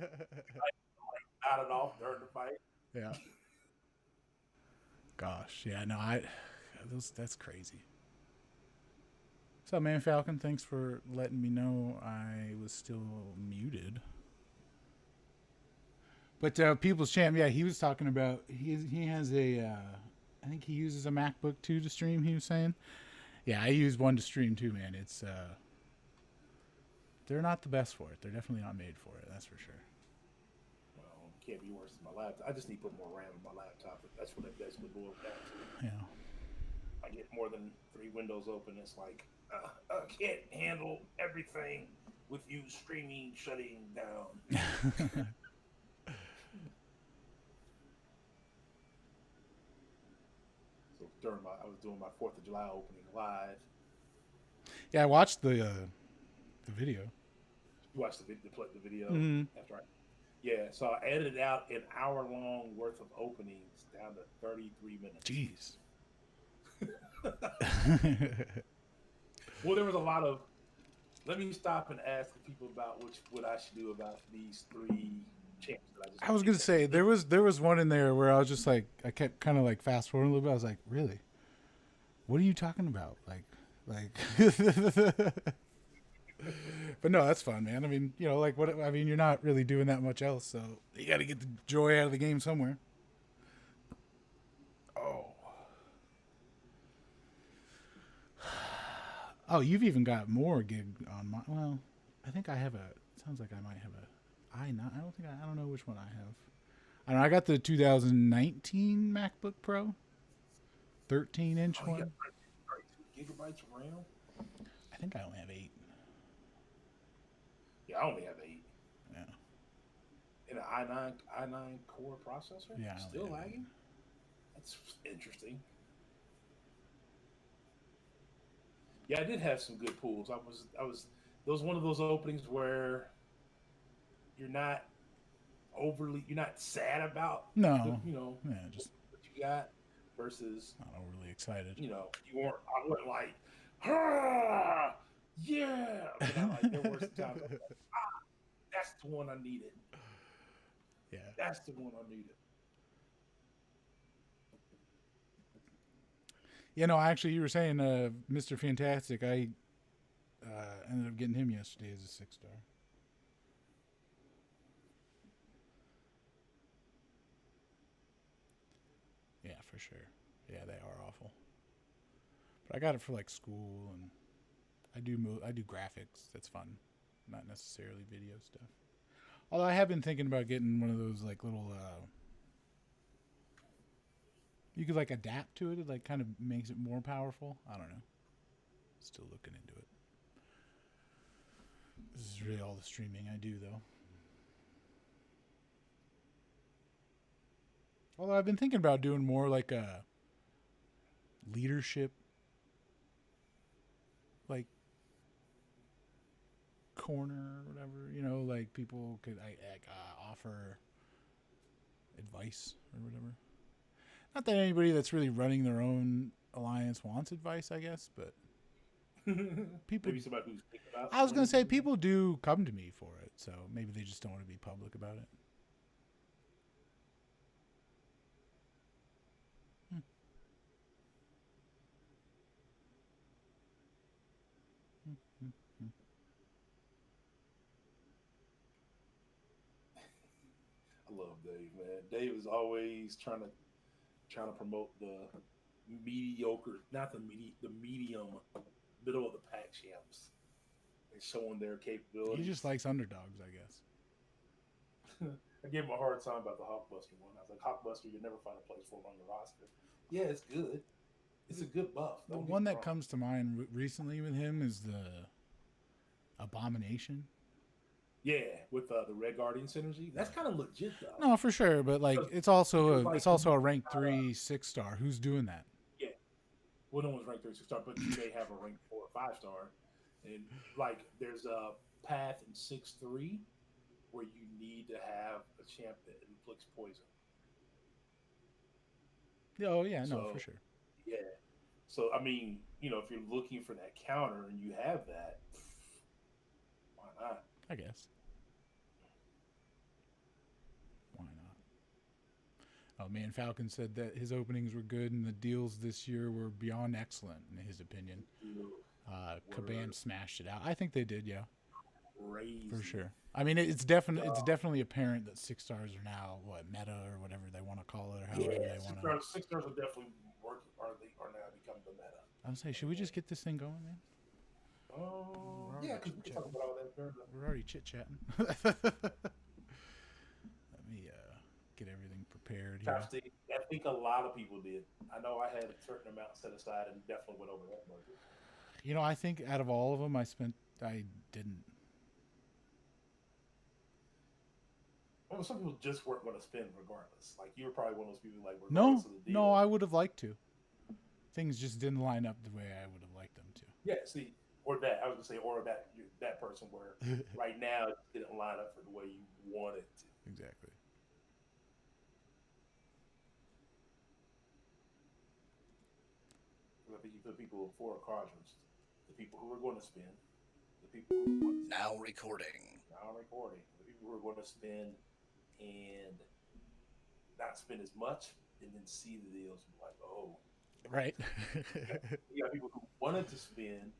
Batted off during the fight. Yeah. Gosh. Yeah. No. I. That's crazy. What's up, man, Falcon? Thanks for letting me know I was still muted. But People's Champ, yeah, he was talking about he has a I think he uses a MacBook too to stream. He was saying, yeah, I use one to stream too, man. It's they're not the best for it. They're definitely not made for it. That's for sure. Well, can't be worse than my laptop. I just need to put more RAM in my laptop. That's what it basically boils down to. Yeah. I get more than three windows open. It's like I can't handle everything with you streaming, shutting down. So I was doing my Fourth of July opening live. Yeah, I watched the video. You watched the video Mm-hmm. after I. Yeah, so I edited out an hour long worth of openings down to 33 minutes. Jeez. Well, there was a lot of. Let me stop and ask the people about what I should do about these three champs that I just I was gonna mentioned. say there was one in there where I was just like I kept kind of like fast forwarding a little bit. I was like, really? What are you talking about? Like. But no, that's fun, man. I mean, like what I mean, you're not really doing that much else, so you got to get the joy out of the game somewhere. Oh, oh, you've even got more gig on my. Well, I think I have a. Sounds like I might have a I9. I don't think I don't know which one I have. I don't know. I got the 2019 MacBook Pro, 13-inch Oh, you got one. 32 gigabytes of RAM? I think I only have 8. Yeah, I only have 8. Yeah, And an i9 core processor? yeah, I only Still have 8. lagging? That's interesting. Yeah, I did have some good pools. There was one of those openings where you're not you're not sad about the No, yeah, just what you got versus not overly excited. you weren't. I wasn't like, ah, yeah. But I like there were some times I was like, that's the one I needed. Yeah. That's the one I needed. Actually, you were saying Mr. Fantastic. I ended up getting him yesterday as a 6-star. Yeah, for sure. Yeah, they are awful. But I got it for like school, and I do graphics. That's fun, not necessarily video stuff. Although I have been thinking about getting one of those like little you could like adapt to it. It like kind of makes it more powerful. I don't know. Still looking into it. This is really all the streaming I do though. Although I've been thinking about doing more like a leadership like corner or whatever. Like people could offer advice or whatever. Not that anybody that's really running their own alliance wants advice, I guess, but people. Maybe somebody who's thinking about I was gonna wanting to say do that. people do come to me for it, so maybe they just don't want to be public about it. Hmm. Hmm. Hmm. Hmm. I love Dave, man. Dave is always trying to promote the mediocre, not the medium, middle of the pack champs and showing their He just capabilities. likes underdogs, I guess. I gave him a hard time about the Hawkbuster one. I was like, Hawkbuster, you never find a place for him on your roster. Yeah, it's good. It's a good buff. The Don't get one me that wrong. comes to mind recently with him is the Abomination. Yeah, with the Red Guardian synergy, that's kind of legit though. No, for sure, but like Because, it's also because like it's you also a rank got a 3 6-star. Who's doing that? yeah, well, no one's ranked 36 star, but you may have a rank 4 or 5 star, and like there's a path in 6-3 where you need to have a champ that inflicts poison. Oh yeah, no, for So sure. yeah, so I mean, if you're looking for that counter and you have that, why not? I guess. Oh man, Falcon said that his openings were good and the deals this year were beyond excellent in his opinion. Kabam smashed it out. I think they did, yeah, Crazy. for sure. I mean, it's definitely apparent that 6 stars are now what meta or whatever they want to call it or however they want to. 6 stars are definitely working. Are now becoming the meta. I was saying, should we just get this thing going, man? Yeah, because we can talk about all that. We're already chit chatting. Let me get everything prepared here. I think a lot of people did. I know I had a certain amount set aside and definitely went over that budget. You know, I think out of all of them, I didn't. Well, some people just weren't going to spend regardless. Like you were probably one of those people like no, no, I would have liked to. Things just didn't line up the way I would have liked them to. Yeah, see, or that I was gonna say, or that person where right now it didn't line up for the way you wanted to. Exactly. I think you put people in 4 quadrants: the people who are going to spend, the people who are going to now recording, the people who are going to spend and not spend as much, and then see the deals and be like, oh. Right. You got people who wanted to spend,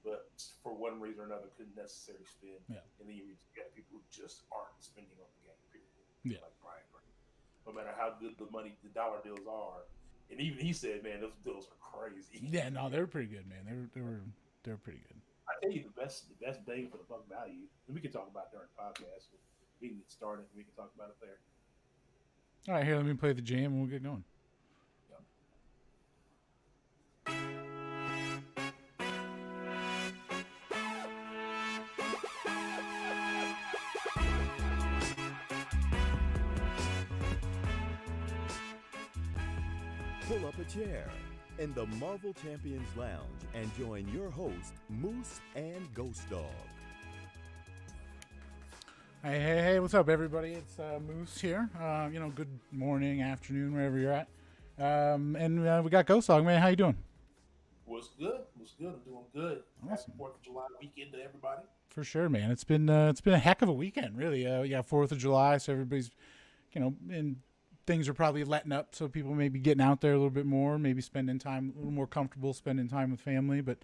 but for one reason or another couldn't necessarily spend. Yeah. And then you got people who just aren't spending on the game, period. Yeah. Like Brian. No matter how good the dollar deals are. And even he said, man, those deals are crazy. Yeah, no, they were pretty good, man. They were pretty good. I tell you the best bang for the buck value, and we can talk about it during the podcast. We can get started and we can talk about it there. All right, here, let me play the jam and we'll get going. Pull up a chair in the Marvel Champions Lounge and join your host, Moose and Ghost Dog. Hey, what's up, everybody? It's Moose here. Good morning, afternoon, wherever you're at. And we got Ghost Dog, man. How you doing? What's good? I'm doing good. Awesome. 4th of July weekend to everybody. For sure, man. It's been a heck of a weekend, really. 4th of July, so everybody's, and things are probably letting up, so people may be getting out there a little bit more, maybe spending time a little more comfortable, spending time with family. But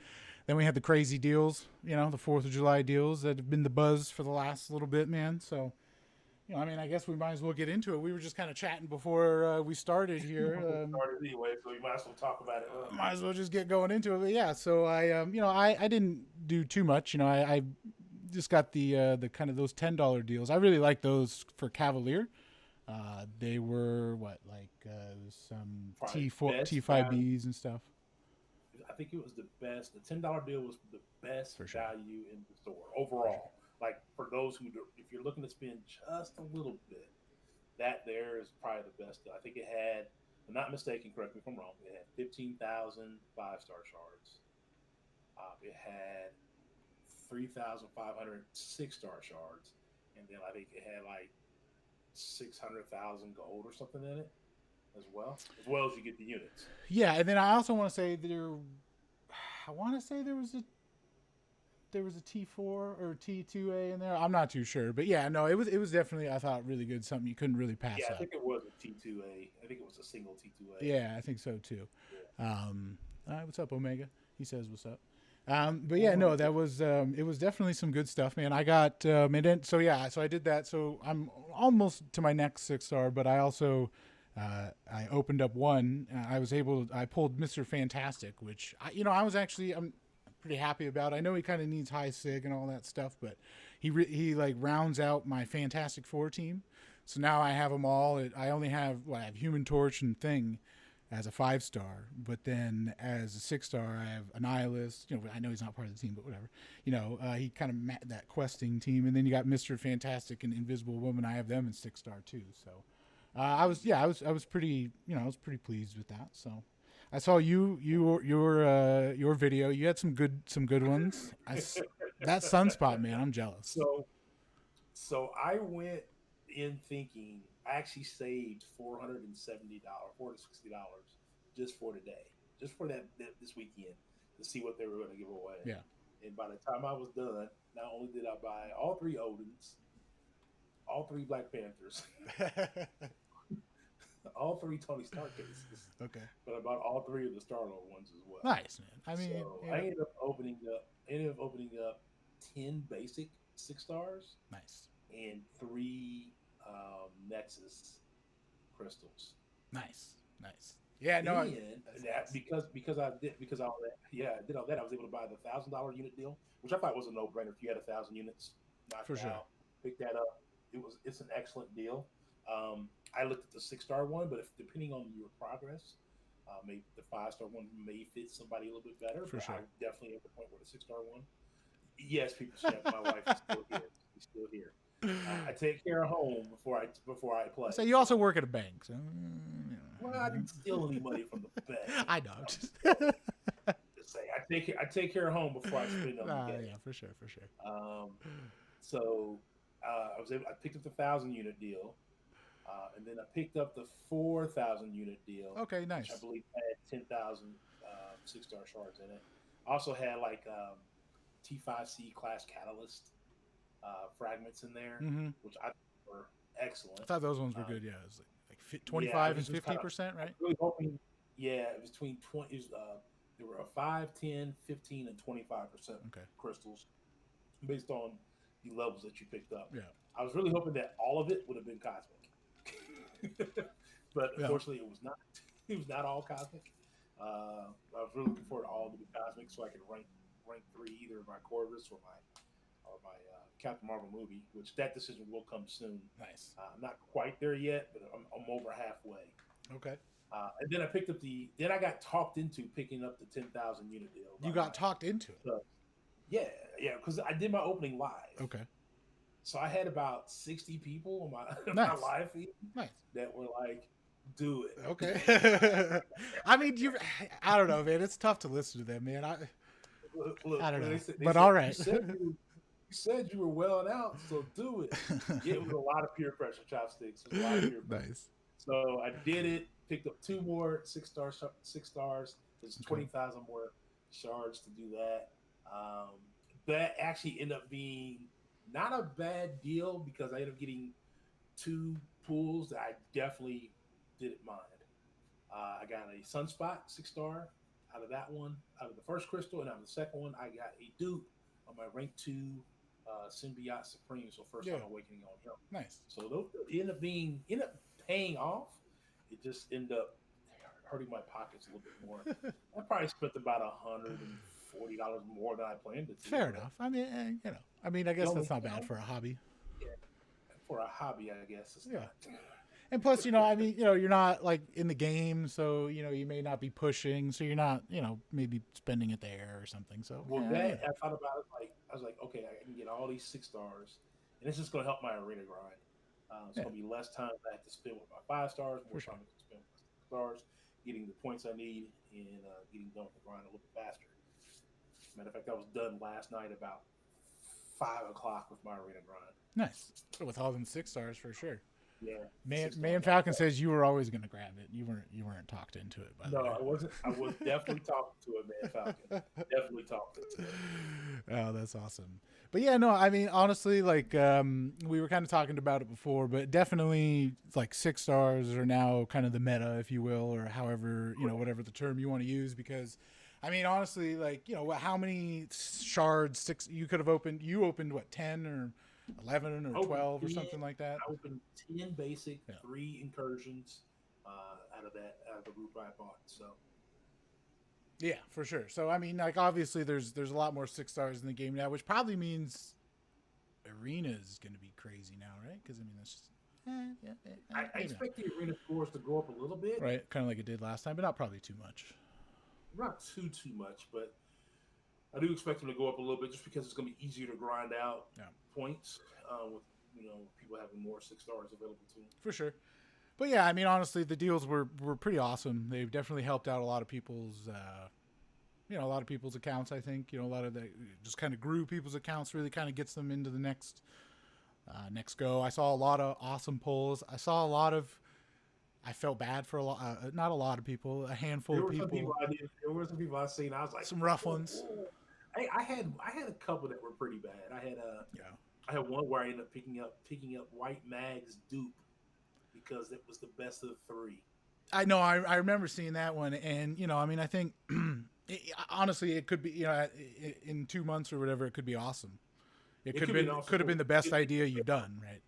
then we had the crazy deals, the 4th of July deals that have been the buzz for the last little bit, man. So, I guess we might as well get into it. We were just kind of chatting before we started here. Started anyway, so we might as well talk about it. Might as well just get going into it. But yeah, so I didn't do too much. I just got the kind of those $10 deals. I really like those for Cavalier. They were some T5Bs and stuff. I think it was the best. The $10 deal was the best value in the store overall. Like for those who, if you're looking to spend just a little bit, that there is probably the best deal. I think it had, if I'm not mistaken, correct me if I'm wrong, it had 15,000 5-star shards. It had 3,500 6-star shards, and then I think it had like 600,000 gold or something in it as well as you get the units. Yeah, and then I also want to say there was a T4 or T2A in there. I'm not too sure, but yeah, no, it was definitely, I thought, really good. Something you couldn't really pass up. Yeah, I think it was a T2A. I think it was a single T2A. Yeah, I think so too. Yeah. What's up, Omega? He says what's up. But yeah, no, that was it was definitely some good stuff, man. I got so I did that. So I'm almost to my next 6-star, but I also I opened up one. I pulled Mr. Fantastic, which I'm pretty happy about. I know he kind of needs high sig and all that stuff, but he like rounds out my Fantastic Four team. So now I have them all. I only have I have Human Torch and Thing as a 5-star, but then as a 6-star, I have Annihilus. I know he's not part of the team, but whatever. He kind of that questing team, and then you got Mr. Fantastic and Invisible Woman. I have them in 6-star too. So I was pretty pleased with that. So I saw your video. You had some good ones. That Sunspot, man, I'm jealous. So I went in thinking. I actually saved $460 just for today, just for that this weekend to see what they were going to give away. Yeah. And by the time I was done, not only did I buy all 3 Odins, all 3 Black Panthers, all 3 Tony Stark cases, Okay. but I bought all 3 of the Star Lord ones as well. Nice, man. I mean, So you I know, ended up opening up 10 basic 6 stars nice, and 3 Nexus crystals. nice, nice. Yeah, no, Then that's that nice. because all that yeah I did all that I was able to buy the $1,000 unit deal, which I thought was a no brainer. If you had 1,000 units knocked For sure. out, pick that up. It's an excellent deal. I looked at the 6 star one, but if depending on your progress, maybe the 5 star one may fit somebody a little bit better. For But I sure. definitely at the point where the 6 star one. Yes, people check. My wife is still here. She's still here. I take care of home before I play. So you So also work at a bank, so well, I didn't steal any money from the bank. I know. I'm I'm just just joking. Just say I take care of home before I spend on the game. yeah, for sure, for sure. Um, so I picked up the 1,000 unit deal, and then I picked up the 4,000 unit deal, Okay, which I nice. believe had 10,000 6 star shards in it. Also had like T5C class catalyst fragments in there, Mm-hmm. which I thought were I excellent. thought those ones were Um, good. Yeah, it was like yeah, I 25 was and just kind of 50%, I was right? really hoping. Yeah, it was between 20. There were a 5, 10, 15, and 25% Okay. crystals based on the levels that you picked up. Yeah. I was really hoping that all of it would have been cosmic, but Yeah. unfortunately, it was not. It was not all cosmic. I was really looking forward to all to be cosmic, so I could rank 3 either my Corvus or my Captain Marvel movie, which that decision will come soon. Nice. I'm not quite there yet, but I'm over halfway. Okay. And then I picked up then I got talked into picking up the 10,000 unit deal by You my got talked into it. so, yeah, yeah, because I did my opening live. Okay. So I had about 60 people on my my Nice. live feed Nice. that were like, "Do it." Okay. I mean, I don't know, man. It's tough to listen to them, man. Look, I don't well, know. they But said all you right. said you said you were well out, so do it. Yeah, it was a lot of peer pressure, chopsticks. It was a lot of peer pressure. Nice. So I did it. Picked up 2 more 6 stars. There's Okay. 20,000 more shards to do that. Um, that actually ended up being not a bad deal because I ended up getting 2 pools that I definitely didn't mind. I got a Sunspot 6 star out of that one, out of the first crystal, and out of the second one, I got a dupe on my rank 2 Symbiote Supreme. So first Yeah. time awakening on him. Nice. So those end up paying off. It just ended up hurting my pockets a little bit more. I probably spent about $140 more than I planned it to. Fair enough. I mean, I mean, I guess Only, that's not bad for a hobby. yeah, for a hobby, I guess it's Yeah. not. And plus, I mean, you're not like in the game, so you may not be pushing, so you're not, maybe spending it there or something. So Well, yeah. I thought about it like I was like, okay, I can get all these 6 stars, and it's just going to help my arena grind. It's Yeah, going to be less time I have to spend with my 5 stars, for more sure. time I can spend with my 6 stars, getting the points I need, and getting done with the grind a little bit faster. Matter of fact, I was done last night about 5 o'clock with my arena grind. Nice. With all them 6 stars for sure. Yeah, Man Falcon says you were always going to grab it. You weren't talked into it, by the no, way. I wasn't. I was definitely talking to a Man Falcon. Definitely talking to it. Oh, that's awesome. But yeah, no, I mean, honestly, like we were kind of talking about it before, but definitely like 6 stars are now kind of the meta, if you will, or however, whatever the term you want to use, because I mean, honestly, like, how many shards you could have opened? You opened what, 10 or 11 or 12 or something like that? I opened 10 basic, Yeah. 3 incursions out of the group I bought. So Yeah, for sure. So I mean, like, obviously there's a lot more 6 stars in the game now, which probably means arena is going to be crazy now, right? Because I mean, that's just I maybe expect the arena scores to go up a little bit, not. Right, kind of like it did last time, but not probably too much. not too much, but I do expect them to go up a little bit just because it's going to be easier to grind out points with people having more 6 stars available to them. For sure. But yeah, I mean, honestly, the deals were pretty awesome. They've definitely helped out a lot of people's, a lot of people's accounts. I think a lot of just kind of grew people's accounts. Really kind of gets them into the next go. I saw a lot of awesome pulls. I saw a lot of. I felt bad for not a lot of people, a handful of people. There were some people I seen. I was like, some rough ones. I had a couple that were pretty bad. I had one where I ended up picking up White Mag's dupe because it was the best of three. I know. I remember seeing that one, and I mean, I think honestly, it could be, in 2 months or whatever, it could be awesome. It could have been the best idea you've done, right?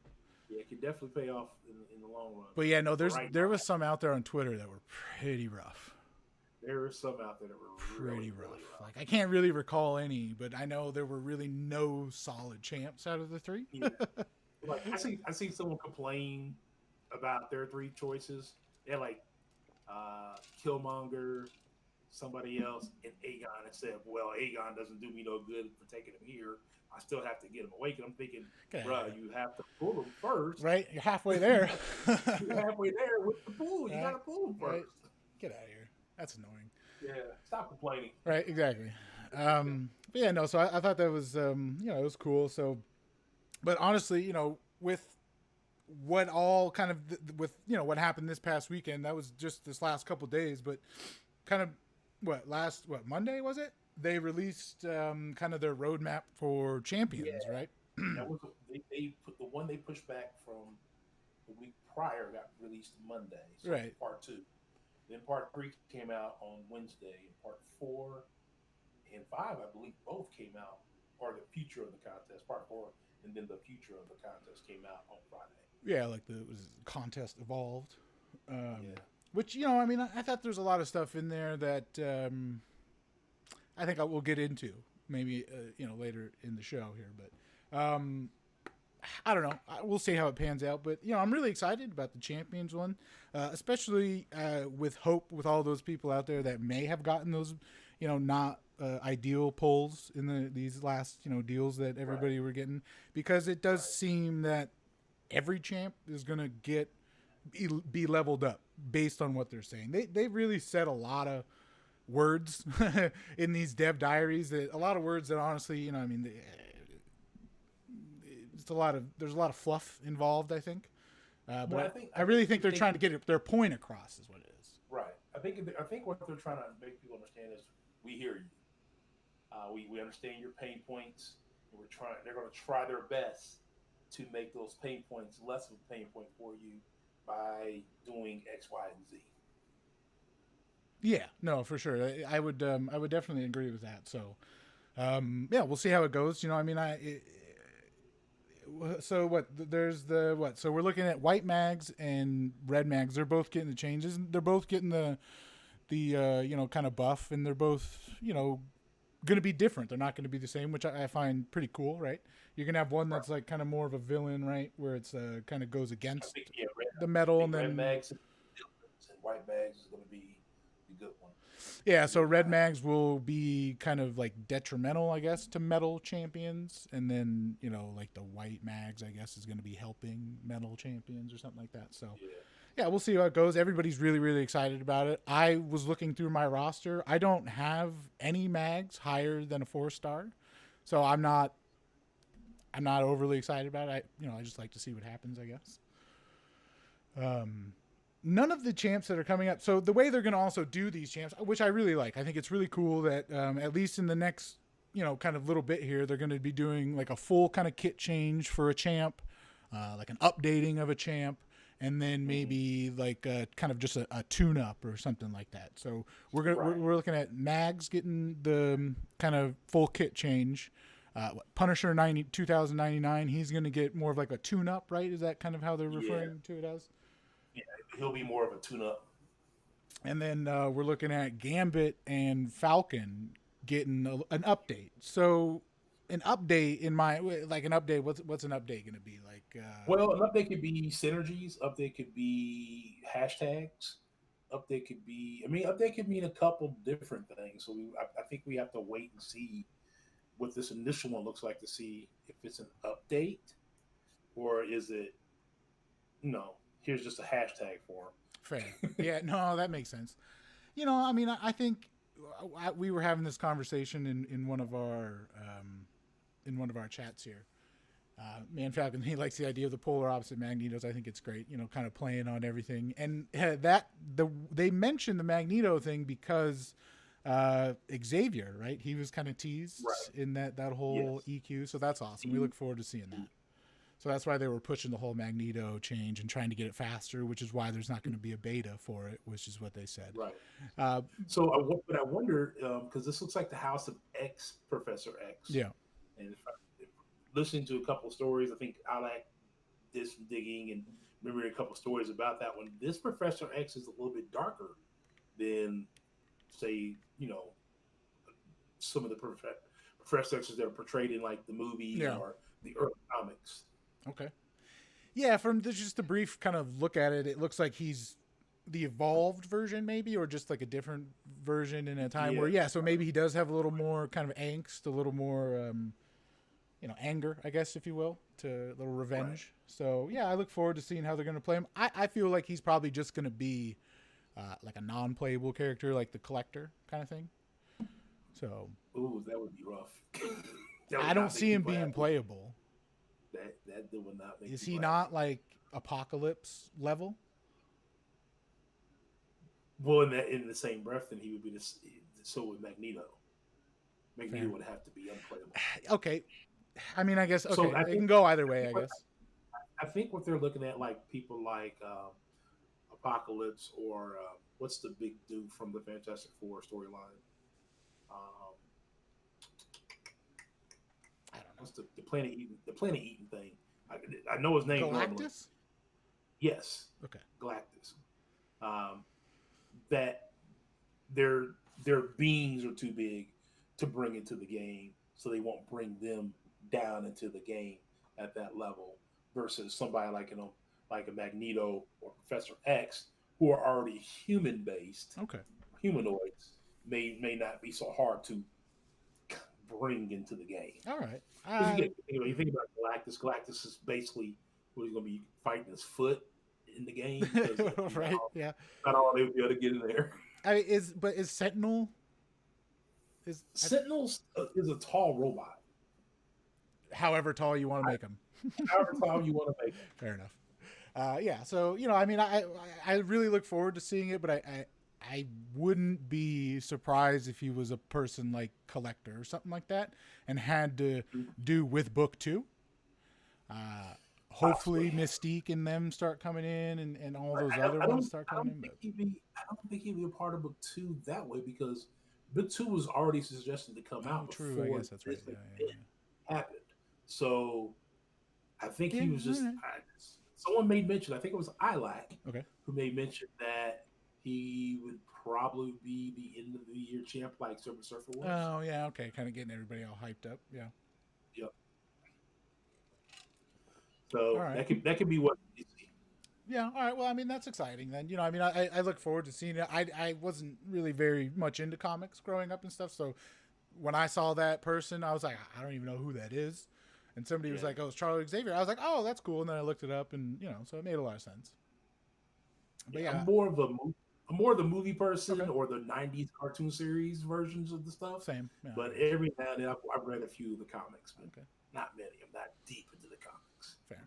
Yeah, it could definitely pay off in the long run. But yeah, no, there was some out there on Twitter that were pretty rough. There were some out there that were pretty rough. Like, I can't really recall any, but I know there were really no solid champs out of the three. Yeah. Like I see someone complain about their three choices. They're like Killmonger, somebody else, and Aegon, and said, "Well, Aegon doesn't do me no good for taking him here. I still have to get him awake." And I'm thinking, bruh, you have to pull him first. Right, you're halfway there. You're halfway there with the pull. You gotta pull him first. Right. Get out of here. That's annoying. Yeah, stop complaining. Right, exactly. But yeah, no. So I thought that was, it was cool. So, but honestly, with what all kind of with what happened this past weekend, that was just this last couple of days. But kind of Monday was it? They released kind of their roadmap for champions, right? That was they put the one they pushed back from the week prior got released Monday, so right? Part 2. Then Part 3 came out on Wednesday, and Part 4 and 5, I believe, both came out, or the future of the contest, Part 4, and then the future of the contest came out on Friday. Yeah, like it was contest evolved. Which, I mean, I thought there's a lot of stuff in there that I think I will get into maybe, later in the show here. But I don't know. We'll see how it pans out. But, I'm really excited about the Champions one, especially with hope with all those people out there that may have gotten those, not ideal polls in these last, deals that everybody were getting. Because it does seem that every champ is going to be leveled up based on what they're saying. They really said a lot of words in these dev diaries, that a lot of words that honestly, I mean, there's a lot of fluff involved, I think. But I really think they're trying to get their point across is what it is. Right. I think what they're trying to make people understand is we hear you. We understand your pain points. And they're going to try their best to make those pain points less of a pain point for you by doing X, Y, and Z. Yeah, no, for sure. I would definitely agree with that. So, yeah, we'll see how it goes. I mean, so what? There's the what? So we're looking at white mags and red mags. They're both getting the changes. They're both getting the kind of buff, and they're both going to be different. They're not going to be the same, which I find pretty cool, right? You're going to have one that's like kind of more of a villain, right? Where it's kind of goes against the metal, and then red mags and white mags is going to be the good one. Yeah, so red mags will be kind of like detrimental, I guess, to metal champions, and then like the white mags, I guess, is going to be helping metal champions or something like that. So yeah, we'll see how it goes. Everybody's really, really excited about it. I was looking through my roster. I don't have any mags higher than a 4-star, so I'm not overly excited about it. I just like to see what happens, I guess. None of the champs that are coming up. So the way they're going to also do these champs, which I really like, I think it's really cool that at least in the next, kind of little bit here, they're going to be doing like a full kind of kit change for a champ, like an updating of a champ, and then maybe like kind of just a tune-up or something like that. So we're looking at mags getting the kind of full kit change. Punisher 2099, he's going to get more of like a tune-up, right? Is that kind of how they're referring to it as? Yeah, he'll be more of a tune-up. And then we're looking at Gambit and Falcon getting an update. So an update what's an update going to be like? Well, an update could be synergies. Update could be hashtags. Update could mean a couple different things. So I think we have to wait and see what this initial one looks like to see if it's an update or is it, here's just a hashtag for him. Fair. Yeah, no, that makes sense. I mean, I think we were having this conversation in one of our chats here. Man Falcon, he likes the idea of the polar opposite Magnetos. I think it's great, kind of playing on everything. And they mentioned the Magneto thing because Xavier, right? He was kind of teased in that whole EQ. So that's awesome. We look forward to seeing that. So that's why they were pushing the whole Magneto change and trying to get it faster, which is why there's not going to be a beta for it, which is what they said. Right. Uh, So, but I wonder because this looks like the House of X, Professor X. yeah. And if listening to a couple of stories, I think I like did some digging and remember a couple of stories about that one. This Professor X is a little bit darker than, say, some of the Professor X's that are portrayed in like the movies or the early comics. Okay. Yeah, from just a brief kind of look at it, it looks like he's the evolved version maybe, or just like a different version in a time where, so maybe he does have a little more kind of angst, a little more, anger, I guess, if you will, to a little revenge. Right. So, yeah, I look forward to seeing how they're going to play him. I feel like he's probably just going to be like a non-playable character, like the Collector kind of thing. So. Ooh, that would be rough. I don't see him being playable. That would not make. Is he not like Apocalypse level? Well, in the same breath, then he would be so would Magneto. Magneto would have to be unplayable. Okay, I mean, I guess it can go either way. I guess. I think what they're looking at, like people like Apocalypse or what's the big dude from the Fantastic Four storyline? I don't know. What's the Planet Eating thing? I know his name. Galactus? Normally. Yes. Okay. Galactus. That their beings are too big to bring into the game, so they won't bring them down into the game at that level. Versus somebody like like a Magneto or Professor X, who are already human based. Okay. Humanoids may not be so hard to bring into the game. All right. You think about Galactus. Galactus is basically what he's going to be fighting his foot in the game. Right. Yeah. Not all they would be able to get in there. Is Sentinel? Sentinel is a tall robot. However tall you want to make him. However tall you want to make him. Fair enough. Yeah. So I mean, I really look forward to seeing it, but I wouldn't be surprised if he was a person like Collector or something like that and had to do with book 2. Hopefully Mystique and them start coming in and all those other ones start coming in. I don't think he'd be a part of book 2 that way because book 2 was already suggested to come out before I guess that's right. Happened. So I think he was just someone made mention, I think it was Ilac, who made mention that he would probably be the end of the year champ like Silver Surfer was. Oh, yeah, okay. Kind of getting everybody all hyped up. Yeah. Yep. So that could be what you see. Yeah, all right. Well, I mean, that's exciting then. I mean, I look forward to seeing it. I wasn't really very much into comics growing up and stuff, so when I saw that person, I was like, I don't even know who that is. And somebody was like, oh, it's Charlie Xavier. I was like, oh, that's cool. And then I looked it up and, so it made a lot of sense. But I'm more of the movie person or the 90s cartoon series versions of the stuff. Same. Yeah. But every now and then I've read a few of the comics, but not many. I'm not deep into the comics. Fair.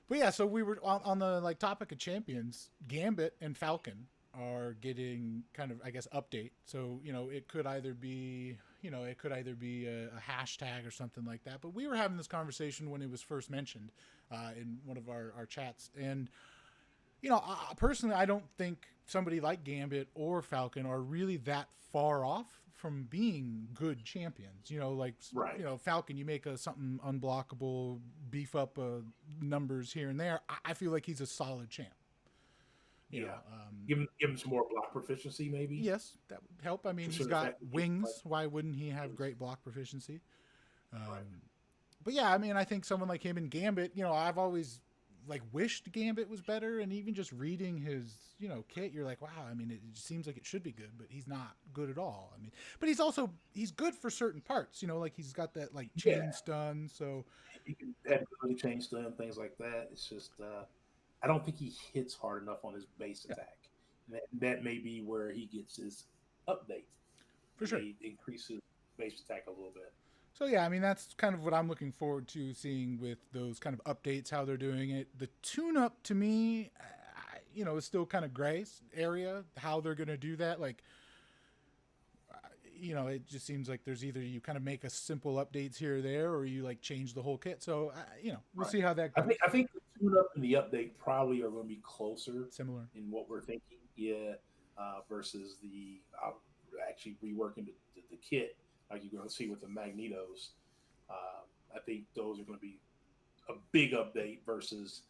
But yeah, so we were on the topic of champions. Gambit and Falcon are getting kind of, I guess, update. So, it could either be, a hashtag or something like that. But we were having this conversation when it was first mentioned in one of our chats. And, personally, I don't think somebody like Gambit or Falcon are really that far off from being good champions. Falcon, you make something unblockable, beef up numbers here and there. I feel like he's a solid champ. Give him some more block proficiency, maybe. Yes, that would help. I mean, he's got wings. Why wouldn't he have great block proficiency? But yeah, I mean, I think someone like him and Gambit. I've always wished Gambit was better, and even just reading his kit, you're like, wow. I mean, it seems like it should be good, but he's not good at all. I mean, but he's good for certain parts. He's got that chain stun, so he can have really chain stun, things like that. It's just. I don't think he hits hard enough on his base attack. That may be where he gets his update. For sure. He increases base attack a little bit. So, yeah, I mean, that's kind of what I'm looking forward to seeing with those kind of updates, how they're doing it. The tune-up, to me, is still kind of gray area, how they're going to do that. it just seems like there's either you kind of make a simple updates here or there, or you like change the whole kit. So, we'll see how that goes. I think the tune-up and the update probably are going to be closer Similar in what we're thinking. Yeah, versus the actually reworking the kit like you're going to see with the Magnetos. I think those are going to be a big update versus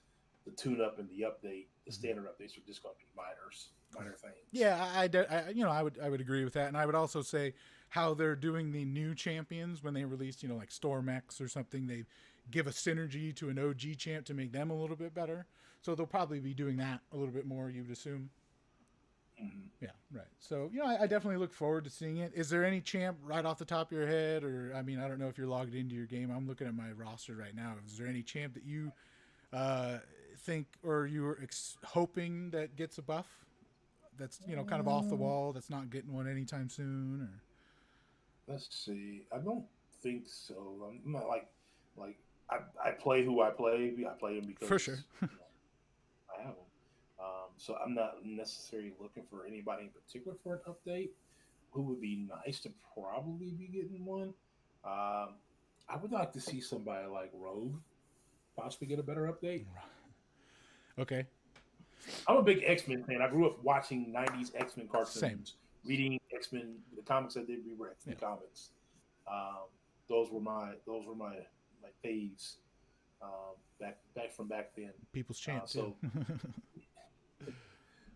the tune-up and the update. The standard updates are just going to be minor things. Yeah, I would agree with that, and I would also say how they're doing the new champions when they released, like Storm X or something. They give a synergy to an OG champ to make them a little bit better. So they'll probably be doing that a little bit more, you would assume. Mm-hmm. Yeah, right. So, I definitely look forward to seeing it. Is there any champ right off the top of your head? Or, I don't know if you're logged into your game. I'm looking at my roster right now. Is there any champ that you think or you were hoping that gets a buff that's, kind of off the wall, that's not getting one anytime soon? Or Let's see. I don't think so. I'm not like I play who I play. I play him because for sure. I have them. So I'm not necessarily looking for anybody in particular for an update. Who would be nice to probably be getting one? I would like to see somebody like Rogue possibly get a better update. Okay. I'm a big X-Men fan. I grew up watching 90s X-Men cartoons, Same. reading X-Men, the comics I did read were X-Men comics. Those were my faves back from back then. People's champ.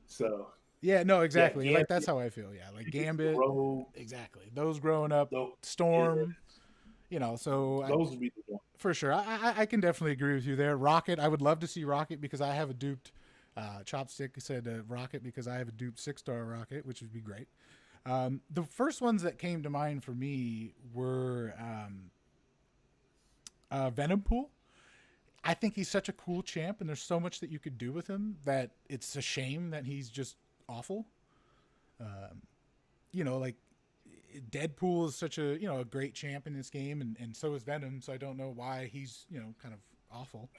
So yeah, no, exactly. Yeah, like that's how I feel. Yeah, like Gambit. Rogue, exactly. Those growing up, Storm. So those would be the ones. For sure. I can definitely agree with you there. Rocket, I would love to see Rocket because I have a duped Chopstick said Rocket because I have a duped 6-star Rocket, which would be great. The first ones that came to mind for me were Venom Pool. I think he's such a cool champ, and there's so much that you could do with him that it's a shame that he's just awful. Like Deadpool is such a a great champ in this game, and so is Venom. So I don't know why he's kind of awful.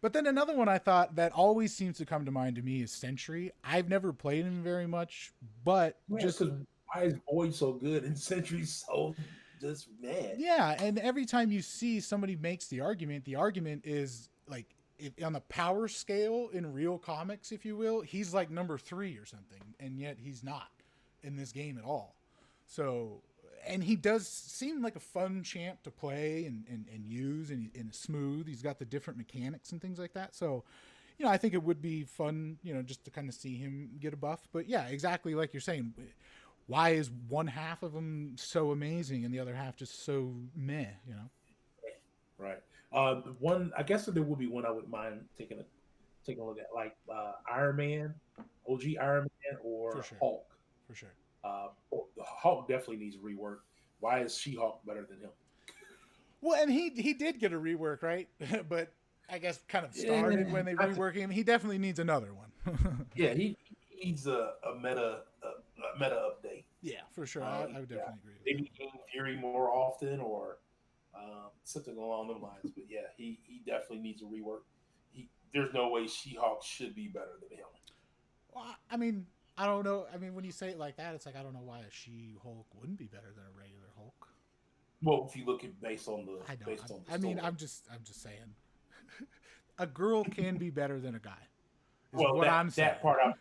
But then another one I thought that always seems to come to mind to me is Sentry. I've never played him very much, but just because why is Boyd so good and Sentry's so just mad? Yeah, and every time you see somebody makes the argument is like on the power scale in real comics, if you will, he's like number 3 or something, and yet he's not in this game at all. So, and he does seem like a fun champ to play and use, and smooth. He's got the different mechanics and things like that. So, I think it would be fun, just to kind of see him get a buff. But yeah, exactly like you're saying. Why is one half of them so amazing and the other half just so meh? Right. One, I guess there would be one I wouldn't mind taking a look at, like Iron Man, OG Iron Man, or Hulk. For sure. Hulk definitely needs rework. Why is She-Hulk better than him? Well, and he did get a rework, right? But I guess kind of started when they reworked him. He definitely needs another one. Yeah, he needs a meta update. Yeah, for sure. I would definitely agree with maybe King Fury more often, or something along those lines. But yeah, he definitely needs a rework. There's no way She-Hulk should be better than him. Well, I don't know. When you say it like that, it's like I don't know why a She-Hulk wouldn't be better than a regular Hulk. Well, if you look at based on the story. I'm just saying, a girl can be better than a guy. Well, that part I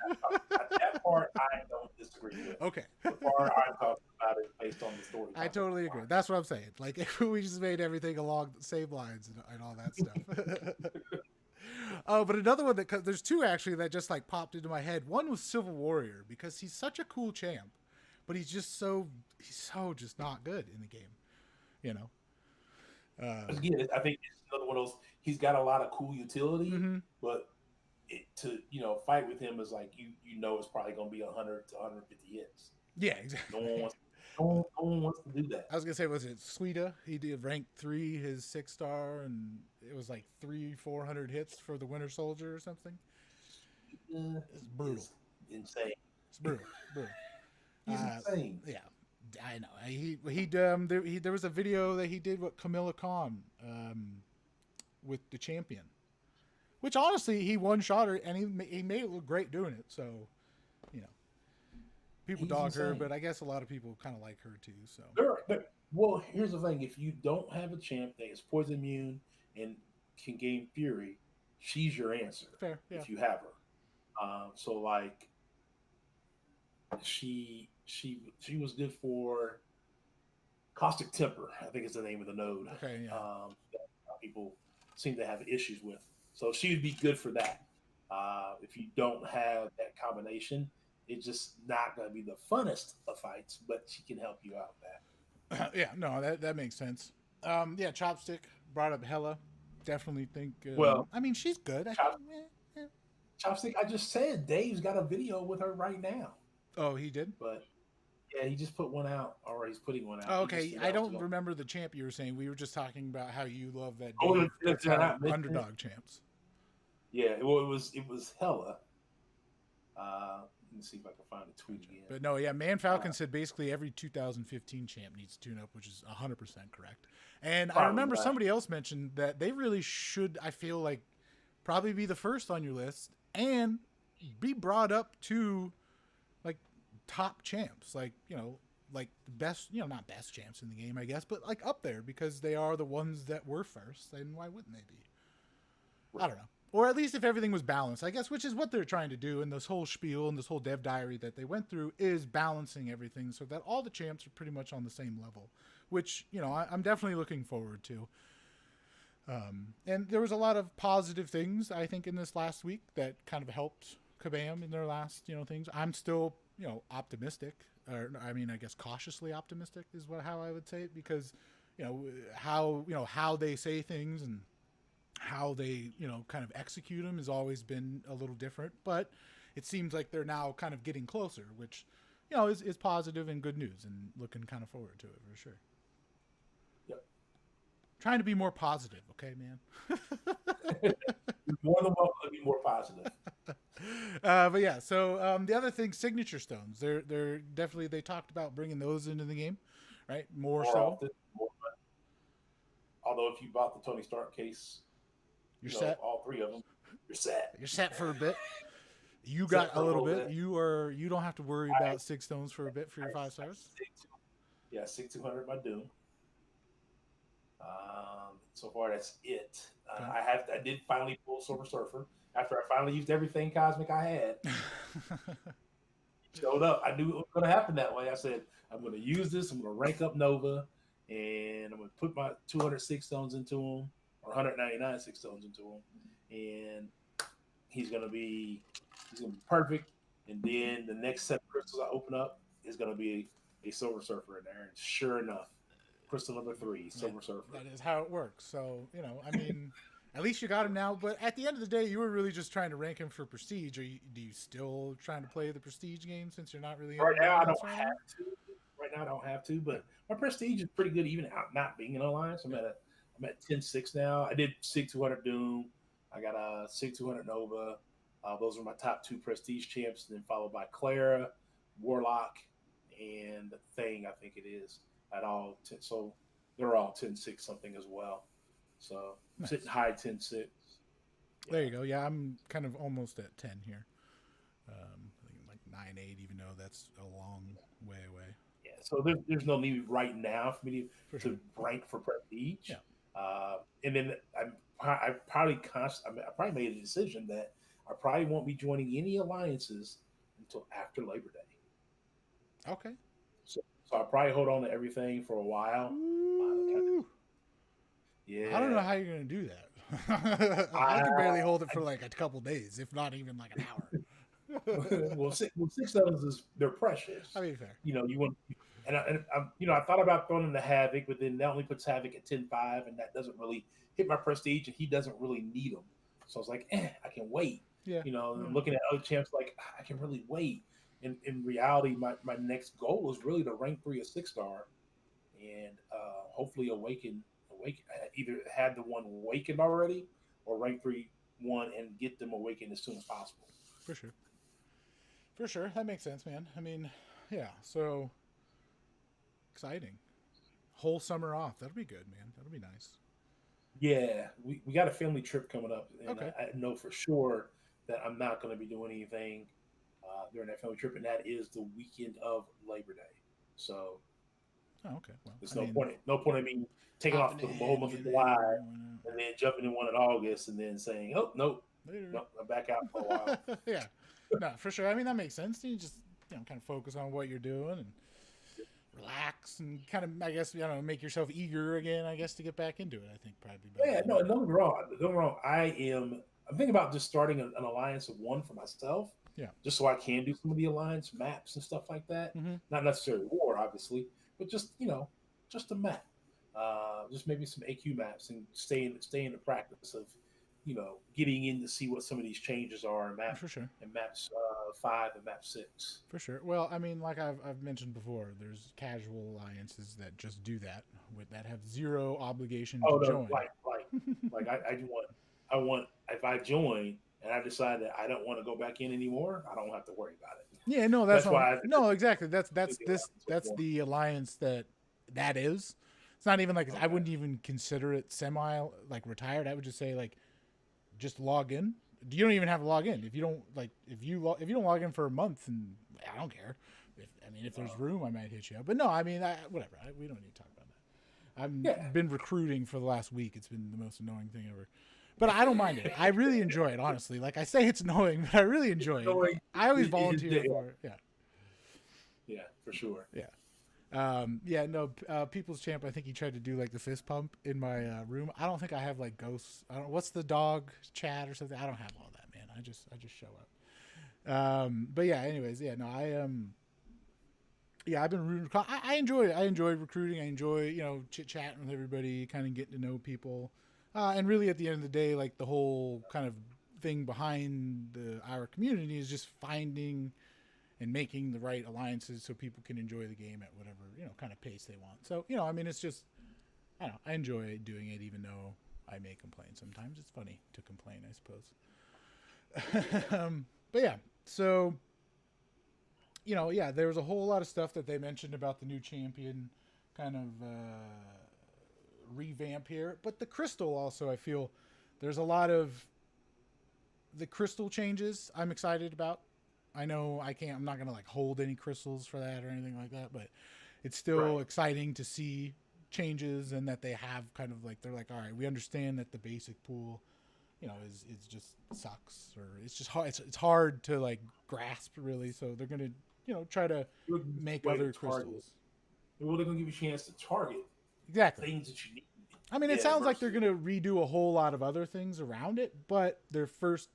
don't disagree with. Okay. The part I'm talking about is based on the story. I totally agree. That's what I'm saying. Like, if we just made everything along the same lines and all that stuff. But another one because there's two actually that just like popped into my head. One was Civil Warrior because he's such a cool champ, but he's so just not good in the game. Again, I think it's another one of those. He's got a lot of cool utility, but to fight with him is like it's probably going to be 100 to 150 hits. Yeah, exactly. No one wants to do that. I was gonna say, was it Suida? He did rank 3, his 6-star, and it was like 300-400 hits for the Winter Soldier or something. It's brutal. It's insane. It's brutal. He's insane. Yeah, I know. There was a video that he did with Camilla Khan, with the champion, which honestly he one-shot her and he made it look great doing it. So, People He's dog her, insane. but I guess a lot of people kind of like her too. So Well, here's the thing: if you don't have a champ that is poison immune and can gain fury, she's your answer. fair, yeah. If you have her, so like she was good for caustic temper. I think is the name of the node. Okay, yeah. That people seem to have issues with. So she would be good for that. If you don't have that combination, it's just not going to be the funnest of fights, but she can help you out with that. Yeah, no, that makes sense. Yeah, Chopstick brought up Hella. Definitely think. Well, I mean, she's good. I think. Chop, Chopstick, I just said Dave's got a video with her right now, Oh, he did. but yeah, he just put one out, or he's putting one out. Oh, He okay, just I announced don't it remember the champ you were saying. We were just talking about how you love that Oh, Dave did puts I out not mention underdog champs. Yeah, well, it was Hella. Let me see if I can find the tweet again. But no, yeah, Man Falcon said basically every 2015 champ needs to tune up, which is 100% correct. And I remember somebody else mentioned that they really should, I feel like, probably be the first on your list and be brought up to like top champs, like, you know, like the best, you know, not best champs in the game, I guess, but like up there because they are the ones that were first. And why wouldn't they be? I don't know. Or at least if everything was balanced, I guess, which is what they're trying to do in this whole spiel and this whole dev diary that they went through is balancing everything so that all the champs are pretty much on the same level, which, you know, I'm definitely looking forward to. And there was a lot of positive things, I think, in this last week that kind of helped Kabam in their last, you know, things. I'm still, you know, optimistic, or I mean, I guess cautiously optimistic is how I would say it, because, you know, how they say things and how they, you know, kind of execute them has always been a little different, but it seems like they're now kind of getting closer, which, you know, is positive and good news, and looking kind of forward to it for sure. Yep. Trying to be more positive, okay, man? More than welcome to be more positive. But yeah, so the other thing, signature stones, they're definitely, they talked about bringing those into the game, right? More so. Often, although if you bought the Tony Stark case, You're set. all three of them, you're set. You're set for a bit. You got a little bit. You don't have to worry about 6 stones for a bit for your 5 stars. Yeah, 6,200 by Doom. So far that's it. Okay. I did finally pull Silver Surfer after I finally used everything cosmic I had. Showed up. I knew it was going to happen that way. I said I'm going to use this. I'm going to rank up Nova, and I'm going to put my 206 stones into him, or 199 6 stones into him, and he's going to be perfect. And then the next set of crystals I open up is going to be a Silver Surfer in there. And sure enough, crystal number 3, Silver Surfer. That is how it works. So, you know, I mean, at least you got him now. But at the end of the day, you were really just trying to rank him for prestige. Do you still trying to play the prestige game since you're not really right now? I don't have to. Right now, I don't have to. But my prestige is pretty good, even out not being in alliance. I'm at 10-6 now. I did 6,200 Doom. I got a 6,200 Nova. Those are my top 2 prestige champs, and then followed by Clara, Warlock, and the Thing. I think it is at all. So they're all 10-6 something as well. So nice. Sitting high 10-6. Yeah. There you go. Yeah, I'm kind of almost at 10 here. I think like 9-8, even though that's a long way away. Yeah. So there's no need right now for me to rank for prestige. Yeah. And then I probably made a decision that I probably won't be joining any alliances until after Labor Day. Okay. So I'll probably hold on to everything for a while. Yeah. I don't know how you're going to do that. I can barely hold it for like a couple days, if not even like an hour. well, 6 stones they're precious. I mean, fair. You know, you want, and I thought about throwing in the Havoc, but then that only puts Havoc at 10-5, and that doesn't really hit my prestige, and he doesn't really need them. So I was like, I can wait. Yeah. You know, looking at other champs, like I can really wait. In reality, my next goal is really to rank 3 a 6-star, and hopefully awaken. I either had the one awakened already, or rank 3 1 and get them awakened as soon as possible. For sure, that makes sense, man. I mean, yeah. So exciting. Whole summer off. That'll be good, man. That'll be nice. Yeah, we got a family trip coming up, and okay. I know for sure that I'm not going to be doing anything during that family trip, and that is the weekend of Labor Day. So Oh, okay. Well, there's no point in me taking off the whole month of July and then jumping in one in August and then saying, "Oh nope, I'm back out for a while." Yeah, no, for sure. I mean, that makes sense. You just kind of focus on what you're doing and relax and kind of, I guess, make yourself eager again, I guess, to get back into it. I think probably better. Yeah, no, don't get me wrong. Don't get me wrong. I'm thinking about just starting an alliance of one for myself. Yeah. Just so I can do some of the alliance maps and stuff like that. Mm-hmm. Not necessarily war, obviously, but just just a map. Just maybe some AQ maps and stay in the practice of, getting in to see what some of these changes are in map for sure. And maps 5 and map 6. For sure. Well, I mean, like I've mentioned before, there's casual alliances that just do that, that have zero obligation to join. Like I want if I join and I decide that I don't want to go back in anymore, I don't have to worry about it. Yeah, no, that's why. No, exactly. That's the alliance that is. It's not even like, okay. I wouldn't even consider it semi like retired. I would just say like, just log in. You don't even have to log in if you don't if you don't log in for a month, and I don't care. If there's room, I might hit you up. But no, whatever. We don't need to talk about that. I've been recruiting for the last week. It's been the most annoying thing ever. But I don't mind it. I really enjoy it, honestly. Like, I say it's annoying, but I really enjoy it. I always volunteer for it. Yeah. Yeah, for sure. Yeah. People's Champ, I think he tried to do like the fist pump in my room. I don't think I have like ghosts. What's the dog chat or something? I don't have all that, man. I just show up. But yeah, anyways, yeah, no, I've been rooting. I enjoy it. I enjoy recruiting. I enjoy, chit chatting with everybody, kind of getting to know people. And really at the end of the day, like the whole kind of thing behind our community is just finding and making the right alliances so people can enjoy the game at whatever, kind of pace they want. So, it's just, I don't know, I enjoy doing it even though I may complain sometimes. It's funny to complain, I suppose. But yeah, so, there was a whole lot of stuff that they mentioned about the new champion kind of revamp here. But the crystal also, I feel there's a lot of the crystal changes I'm excited about. I know I'm not going to like hold any crystals for that or anything like that, but it's still exciting to see changes and that they have kind of like, they're like, all right, we understand that the basic pool, is just sucks, or it's just hard. It's hard to like grasp really. So they're going to, try to make other crystals. Well, they're going to give you a chance to target exactly things that you need. It sounds like they're going to redo a whole lot of other things around it, but their first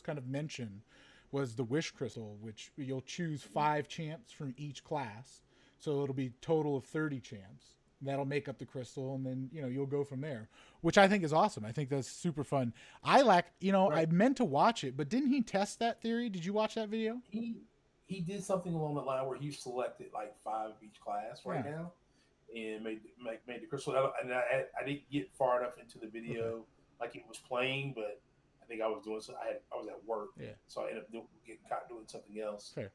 kind of mention was the Wish Crystal, which you'll choose 5 champs from each class. So it'll be total of 30 champs. That'll make up the crystal, and then, you'll go from there, which I think is awesome. I think that's super fun. I meant to watch it, but didn't he test that theory? Did you watch that video? He did something along the line where he selected like 5 of each class now and made the crystal. And I didn't get far enough into the video like it was playing, but I think I was doing something. I was at work, so I ended up getting caught doing something else. Fair.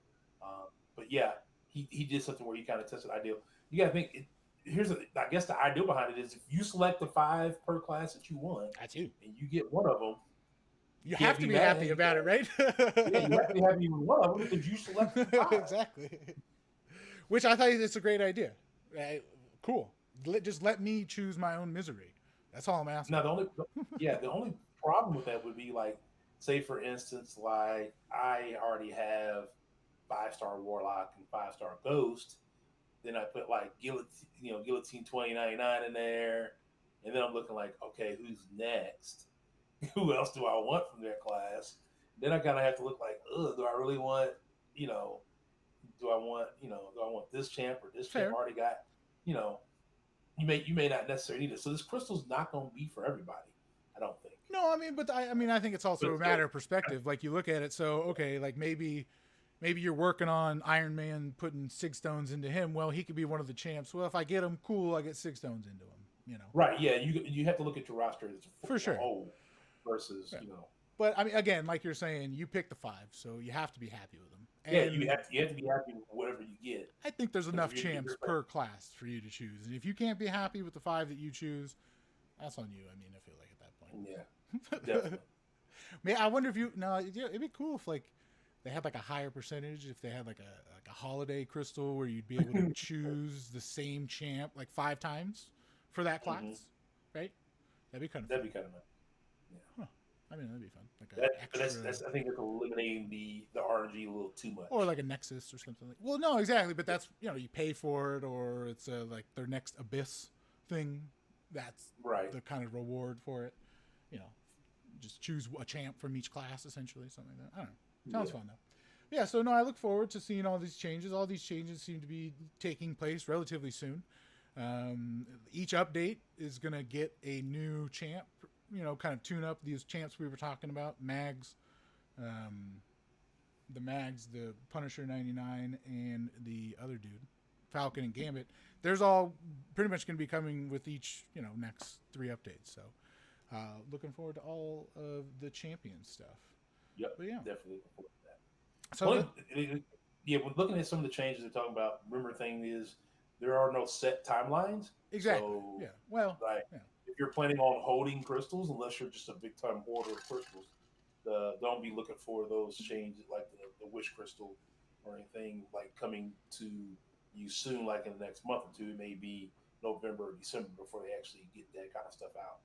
But yeah, he did something where he kind of tested the ideal. You got to think. I guess the idea behind it is if you select the 5 per class that you want, that's you, and you get one of them, you have to be happy about it, right? Yeah, you have to be happy with one of them because you selected 5. Exactly. Which I thought it's a great idea. Cool. Just let me choose my own misery. That's all I'm asking. Now the only problem with that would be like, say for instance, like I already have 5-star Warlock and 5-star Ghost. Then I put like Guillotine 2099 in there, and then I'm looking like, okay, who's next? Who else do I want from their class? Then I kind of have to look like, do I really want, do I want this champ or this champ already got, you may not necessarily need it. So this crystal's not going to be for everybody, I don't think. No, I think it's also a matter of perspective. Like you look at it, so okay, like maybe you're working on Iron Man putting 6 stones into him. Well, he could be one of the champs. Well, if I get him, cool, I get 6 stones into him. Right? Yeah, you have to look at your roster as for sure. Whole versus But again, like you're saying, you pick the 5, so you have to be happy with them. And you have to be happy with whatever you get. I think there's enough champs per class for you to choose, and if you can't be happy with the 5 that you choose, that's on you. I feel like at that point. Yeah, definitely. I wonder if it'd be cool if like they had like a higher percentage if they had like a holiday crystal where you'd be able to choose the same champ like 5 times for that class, right? That'd be kind of That'd be kind of nice. Yeah. Huh. I mean, that'd be fun. Like That's I think it's eliminating the RNG a little too much. or like a Nexus or something. Like, well, no, exactly. But that's you pay for it, or it's like their next Abyss thing. That's right. the kind of reward for it. Just choose a champ from each class, essentially, something like that. I don't know. Sounds fun though. Yeah. So no, I look forward to seeing all these changes. All these changes seem to be taking place relatively soon. Each update is gonna get a new champ. Kind of tune up these champs we were talking about, Mags, the Punisher 99, and the other dude, Falcon and Gambit. There's all pretty much going to be coming with each, next 3 updates. So, looking forward to all of the champion stuff. Yep, but yeah, definitely looking forward to that. So, when looking at some of the changes they're talking about, remember thing is there are no set timelines. Exactly. So, yeah. Well, if you're planning on holding crystals, unless you're just a big time hoarder of crystals, don't be looking for those changes like the wish crystal or anything like coming to you soon, like in the next month or two. It may be November or December before they actually get that kind of stuff out.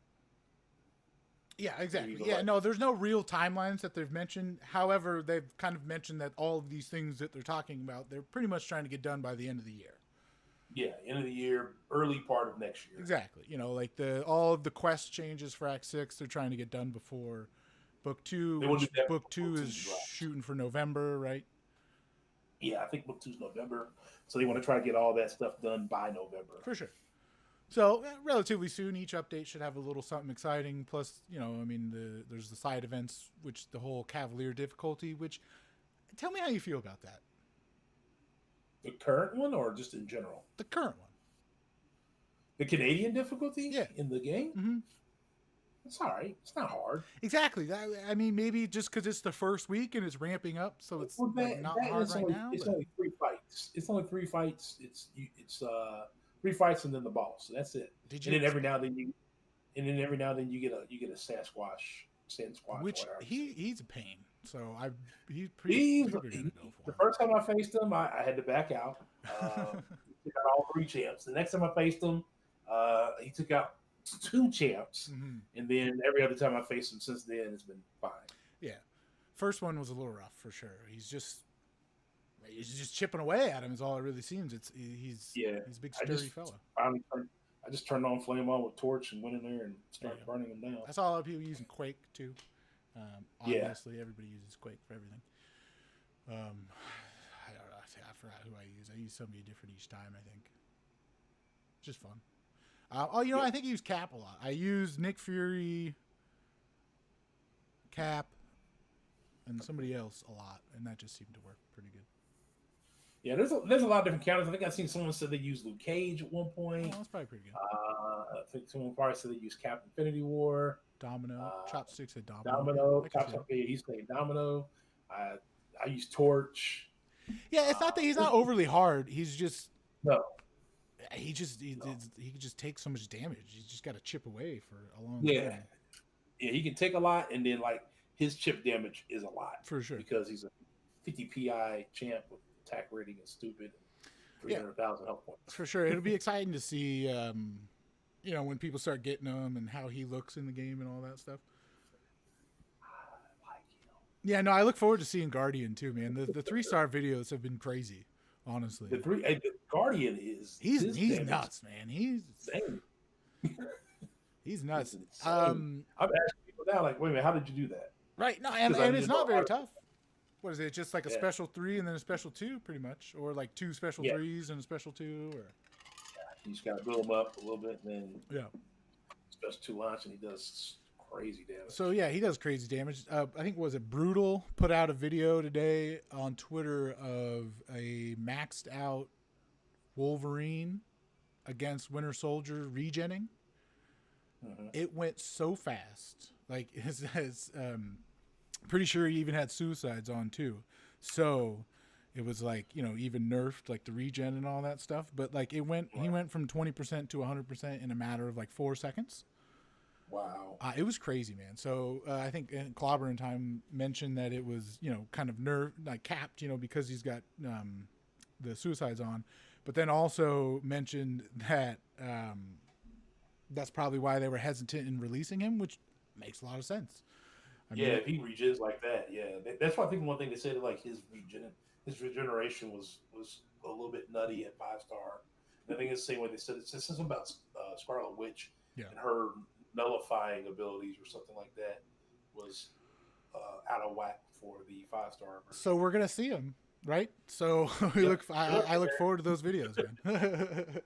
Yeah, exactly. Yeah, no, there's no real timelines that they've mentioned. However, they've kind of mentioned that all of these things that they're talking about, they're pretty much trying to get done by the end of the year. Yeah, end of the year, early part of next year. Exactly. Like all of the quest changes for Act 6, they're trying to get done before Book 2. Book 2 is shooting for November, right? Yeah, I think Book 2 is November. So they want to try to get all that stuff done by November. For sure. So relatively soon, each update should have a little something exciting. Plus, there's the side events, which the whole Cavalier difficulty, which tell me how you feel about that. The current one or just in general? The current one. The Canadian difficulty? Yeah. In the game? Mm-hmm. It's all right. It's not hard. Exactly. Maybe just because it's the first week and it's ramping up, so it's not hard right now. It's only 3 fights. It's only 3 fights. It's 3 fights and then the boss. So that's it. And then every now and then you get a Sasquatch. Which he's a pain. So he's pretty good to go for. The first time I faced him, I had to back out. He took out all 3 champs. The next time I faced him, he took out 2 champs, and then every other time I faced him since then, it's been fine. Yeah, first one was a little rough for sure. He's just chipping away at him. Is all it really seems. He's a big sturdy fella. I just turned on Flame On with Torch and went in there and started burning him down. I saw a lot of people using Quake too. Obviously, everybody uses Quake for everything. I don't know. I forgot who I use. I use somebody different each time. I think. Just fun. I think I use Cap a lot. I use Nick Fury, Cap, and somebody else a lot, and that just seemed to work pretty good. Yeah, there's a lot of different counters. I think I've seen someone said they used Luke Cage at one point. Oh, that's probably pretty good. I think someone probably said they used Cap Infinity War. Domino, Chopsticks at Domino. Domino, he's saying Domino. I use Torch. Yeah, it's not that he's not overly hard. He's just no. He can just take so much damage. He's just got to chip away for a long time. Yeah, he can take a lot, and then his chip damage is a lot for sure because he's a 50 PI champ with attack rating is stupid. 300,000 health points for sure. It'll be exciting to see, when people start getting him and how he looks in the game and all that stuff. Yeah, no, I look forward to seeing Guardian too, man. The 3-star videos have been crazy. Honestly, the Guardian is he's nuts, man. He's insane. He's nuts. I'm asking people now, like, wait a minute, how did you do that? Right, no, and it's not very tough. What is it? Just like a special 3 and then a special 2, pretty much, or like 2 special 3s and a special 2, or you just gotta build him up a little bit, and then special 2 launch, and he does crazy damage. So he does crazy damage. I think Brutal put out a video today on Twitter of a maxed out Wolverine against Winter Soldier regenning. It went so fast. Like pretty sure he even had suicides on too. So it was even nerfed like the regen and all that stuff. But he went from 20% to 100% in a matter of 4 seconds. Wow. It was crazy, man. So I think Clobber in Time mentioned that it was, kind of capped, because he's got the suicides on, but then also mentioned that that's probably why they were hesitant in releasing him, which makes a lot of sense. I Yeah, mean, if he regens like that, yeah, that's why I think one thing they said like his regeneration was a little bit nutty at 5 star. And I think it's the same way they said it's something about Scarlet Witch yeah. and her nullifying abilities or something like that was out of whack for the 5 star version. So we're gonna see him, right? So I look forward to those videos, man.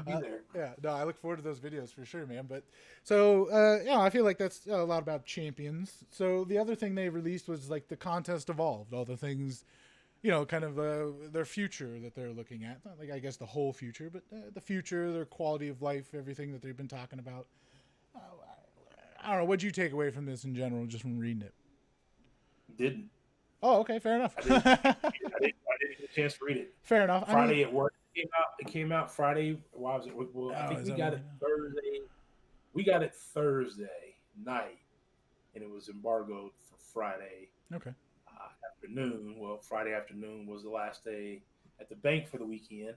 Be there. Yeah, no, I look forward to those videos for sure, man. But so, I feel like that's a lot about Champions. So the other thing they released was like the contest evolved, all the things, kind of their future that they're looking at. Not like I guess the whole future, but the future, their quality of life, everything that they've been talking about. I don't know. What'd you take away from this in general, just from reading it? Didn't. Oh, okay, fair enough. I didn't get a chance to read it. Fair enough. Friday at work. It came out Friday. Why was it? Well, I think is we that got what it Thursday. We got it Thursday night, and it was embargoed for Friday Okay. afternoon. Well, Friday afternoon was the last day at the bank for the weekend.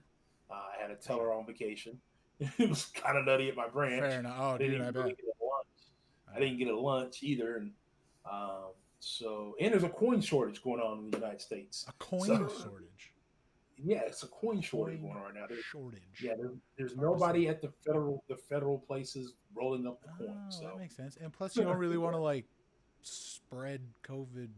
I had a teller on vacation. It was kind of nutty at my branch. Fair enough. Oh, dude, I bet. Get a lunch. I didn't get a lunch either, and and there's a coin shortage going on in the United States. A coin shortage. Yeah, it's a coin shortage going on right now. Shortage. Yeah, there's nobody at the federal places rolling up the coins. So that makes sense. And plus, you don't really want to like spread COVID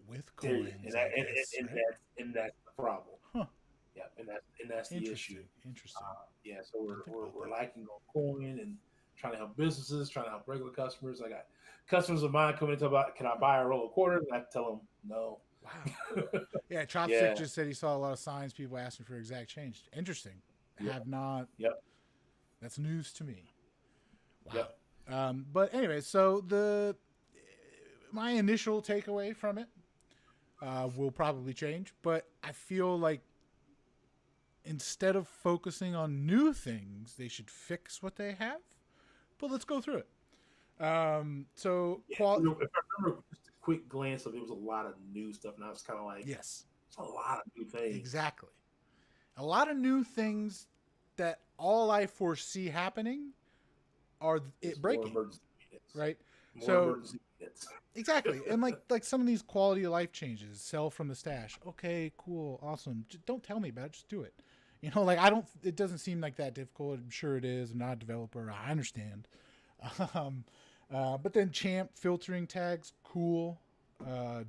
with coins. And that's the problem. Huh. Yeah, and that's the issue. Interesting. Yeah, so we're lacking on coin and trying to help businesses, trying to help regular customers. I got customers of mine coming to about, can I buy a roll of quarters? And I tell them no. Wow. Yeah, Chopstick just said he saw a lot of signs, people asking for exact change. Interesting. Have not. Yep. That's news to me. Wow. Yep. But anyway, so my initial takeaway from it will probably change, but I feel like instead of focusing on new things, they should fix what they have. But let's go through it. If I remember just a quick glance of it was a lot of new stuff, and I was kind of like, yes, it's a lot of new things. Exactly. A lot of new things that all I foresee happening are it breaking. Right? Exactly. And like some of these quality of life changes, sell from the stash. Okay, cool, awesome. Just don't tell me about it, just do it. It doesn't seem like that difficult. I'm sure it is. I'm not a developer. I understand. But then champ filtering tags, cool.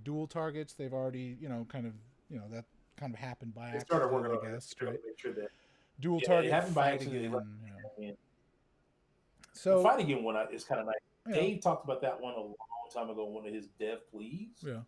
Dual targets, they've already, that kind of happened by accident, started working I guess, on right? Make sure that Dual target happened by fight accident. again. So the fight again one is kind of nice. Yeah. Dave talked about that one a long time ago. One of his dev pleas, where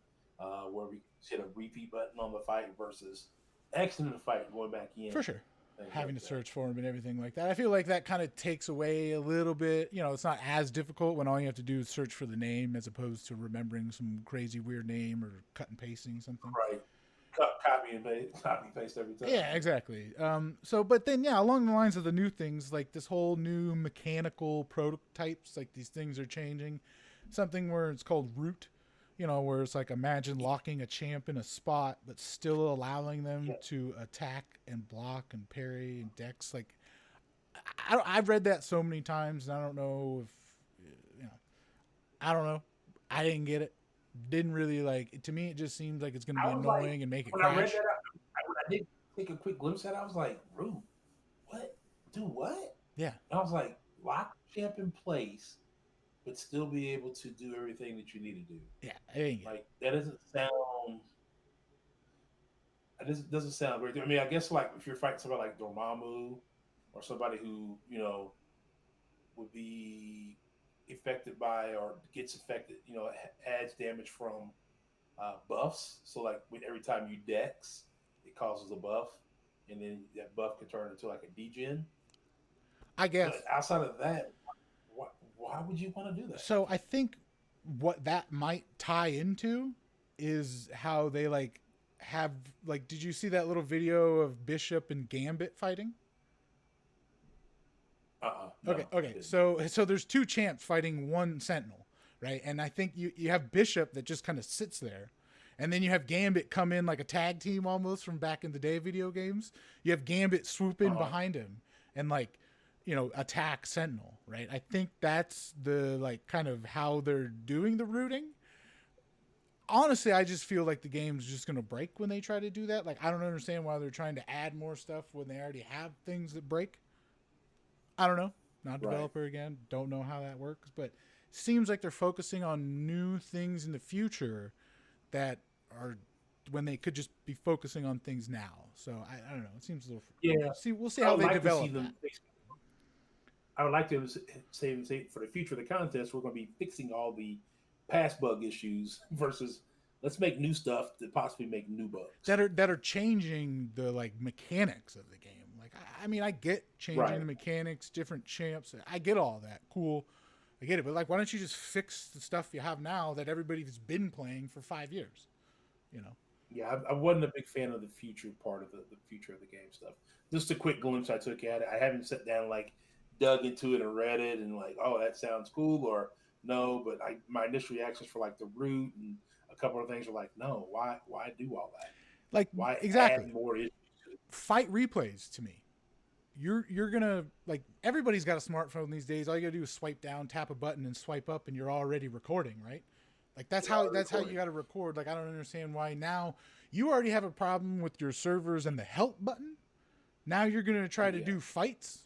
we hit a repeat button on the fight versus exiting the fight and going back in. For sure. Having to search for him and everything like that. I feel like that kind of takes away a little bit. It's not as difficult when all you have to do is search for the name as opposed to remembering some crazy weird name or cut and pasting something. Right. Copy and paste every time. Yeah, exactly. But then, along the lines of the new things, like this whole new mechanical prototypes, like these things are changing. Something where it's called root. Where it's like imagine locking a champ in a spot, but still allowing them to attack and block and parry and dex. Like, I've read that so many times, and I don't know if, I don't know. I didn't get it. Didn't really like it. To me, it just seems like it's going to be annoying and make it crash. When I read that, when I did take a quick glimpse at it, I was like, "Rude, what? Do what?" Yeah. And I was like, "Lock champ in place." But still be able to do everything that you need to do. Yeah, I didn't get like that doesn't sound. It doesn't sound great. I mean, I guess like if you're fighting somebody like Dormammu or somebody who would be affected by or gets affected, adds damage from buffs. So like every time you dex, it causes a buff, and then that buff can turn into like a degen. I guess. But outside of that. Why would you want to do that? So I think what that might tie into is how they have did you see that little video of Bishop and Gambit fighting? No, Okay. So there's two champs fighting one sentinel, right? And I think you have Bishop that just kind of sits there. And then you have Gambit come in like a tag team almost from back in the day video games. You have Gambit swoop in behind him and like, attack Sentinel, right? I think that's the like kind of how they're doing the routing. Honestly, I just feel like the game's just going to break when they try to do that. Like, I don't understand why they're trying to add more stuff when they already have things that break. I don't know. Not a developer again. Don't know how that works, but seems like they're focusing on new things in the future that are when they could just be focusing on things now. So I don't know. It seems a little. We'll see how they develop that. I would like to say for the future of the contest, we're going to be fixing all the past bug issues versus let's make new stuff to possibly make new bugs that are changing the like mechanics of the game. Like I mean, I get changing the mechanics, different champs. I get all that. Cool. I get it. But like, why don't you just fix the stuff you have now that everybody's been playing for 5 years? Yeah, I wasn't a big fan of the future part of the future of the game stuff. Just a quick glimpse I took at it. I haven't sat down like dug into it and read it and like, oh, that sounds cool or no. But my initial reactions for like the root and a couple of things were like, no, why do all that? Like why exactly add more issues? Fight replays to me. You're gonna like everybody's got a smartphone these days. All you gotta do is swipe down, tap a button, and swipe up, and you're already recording, right? Like that's how you got to record. Like I don't understand why now you already have a problem with your servers and the help button. Now you're gonna try to do fights.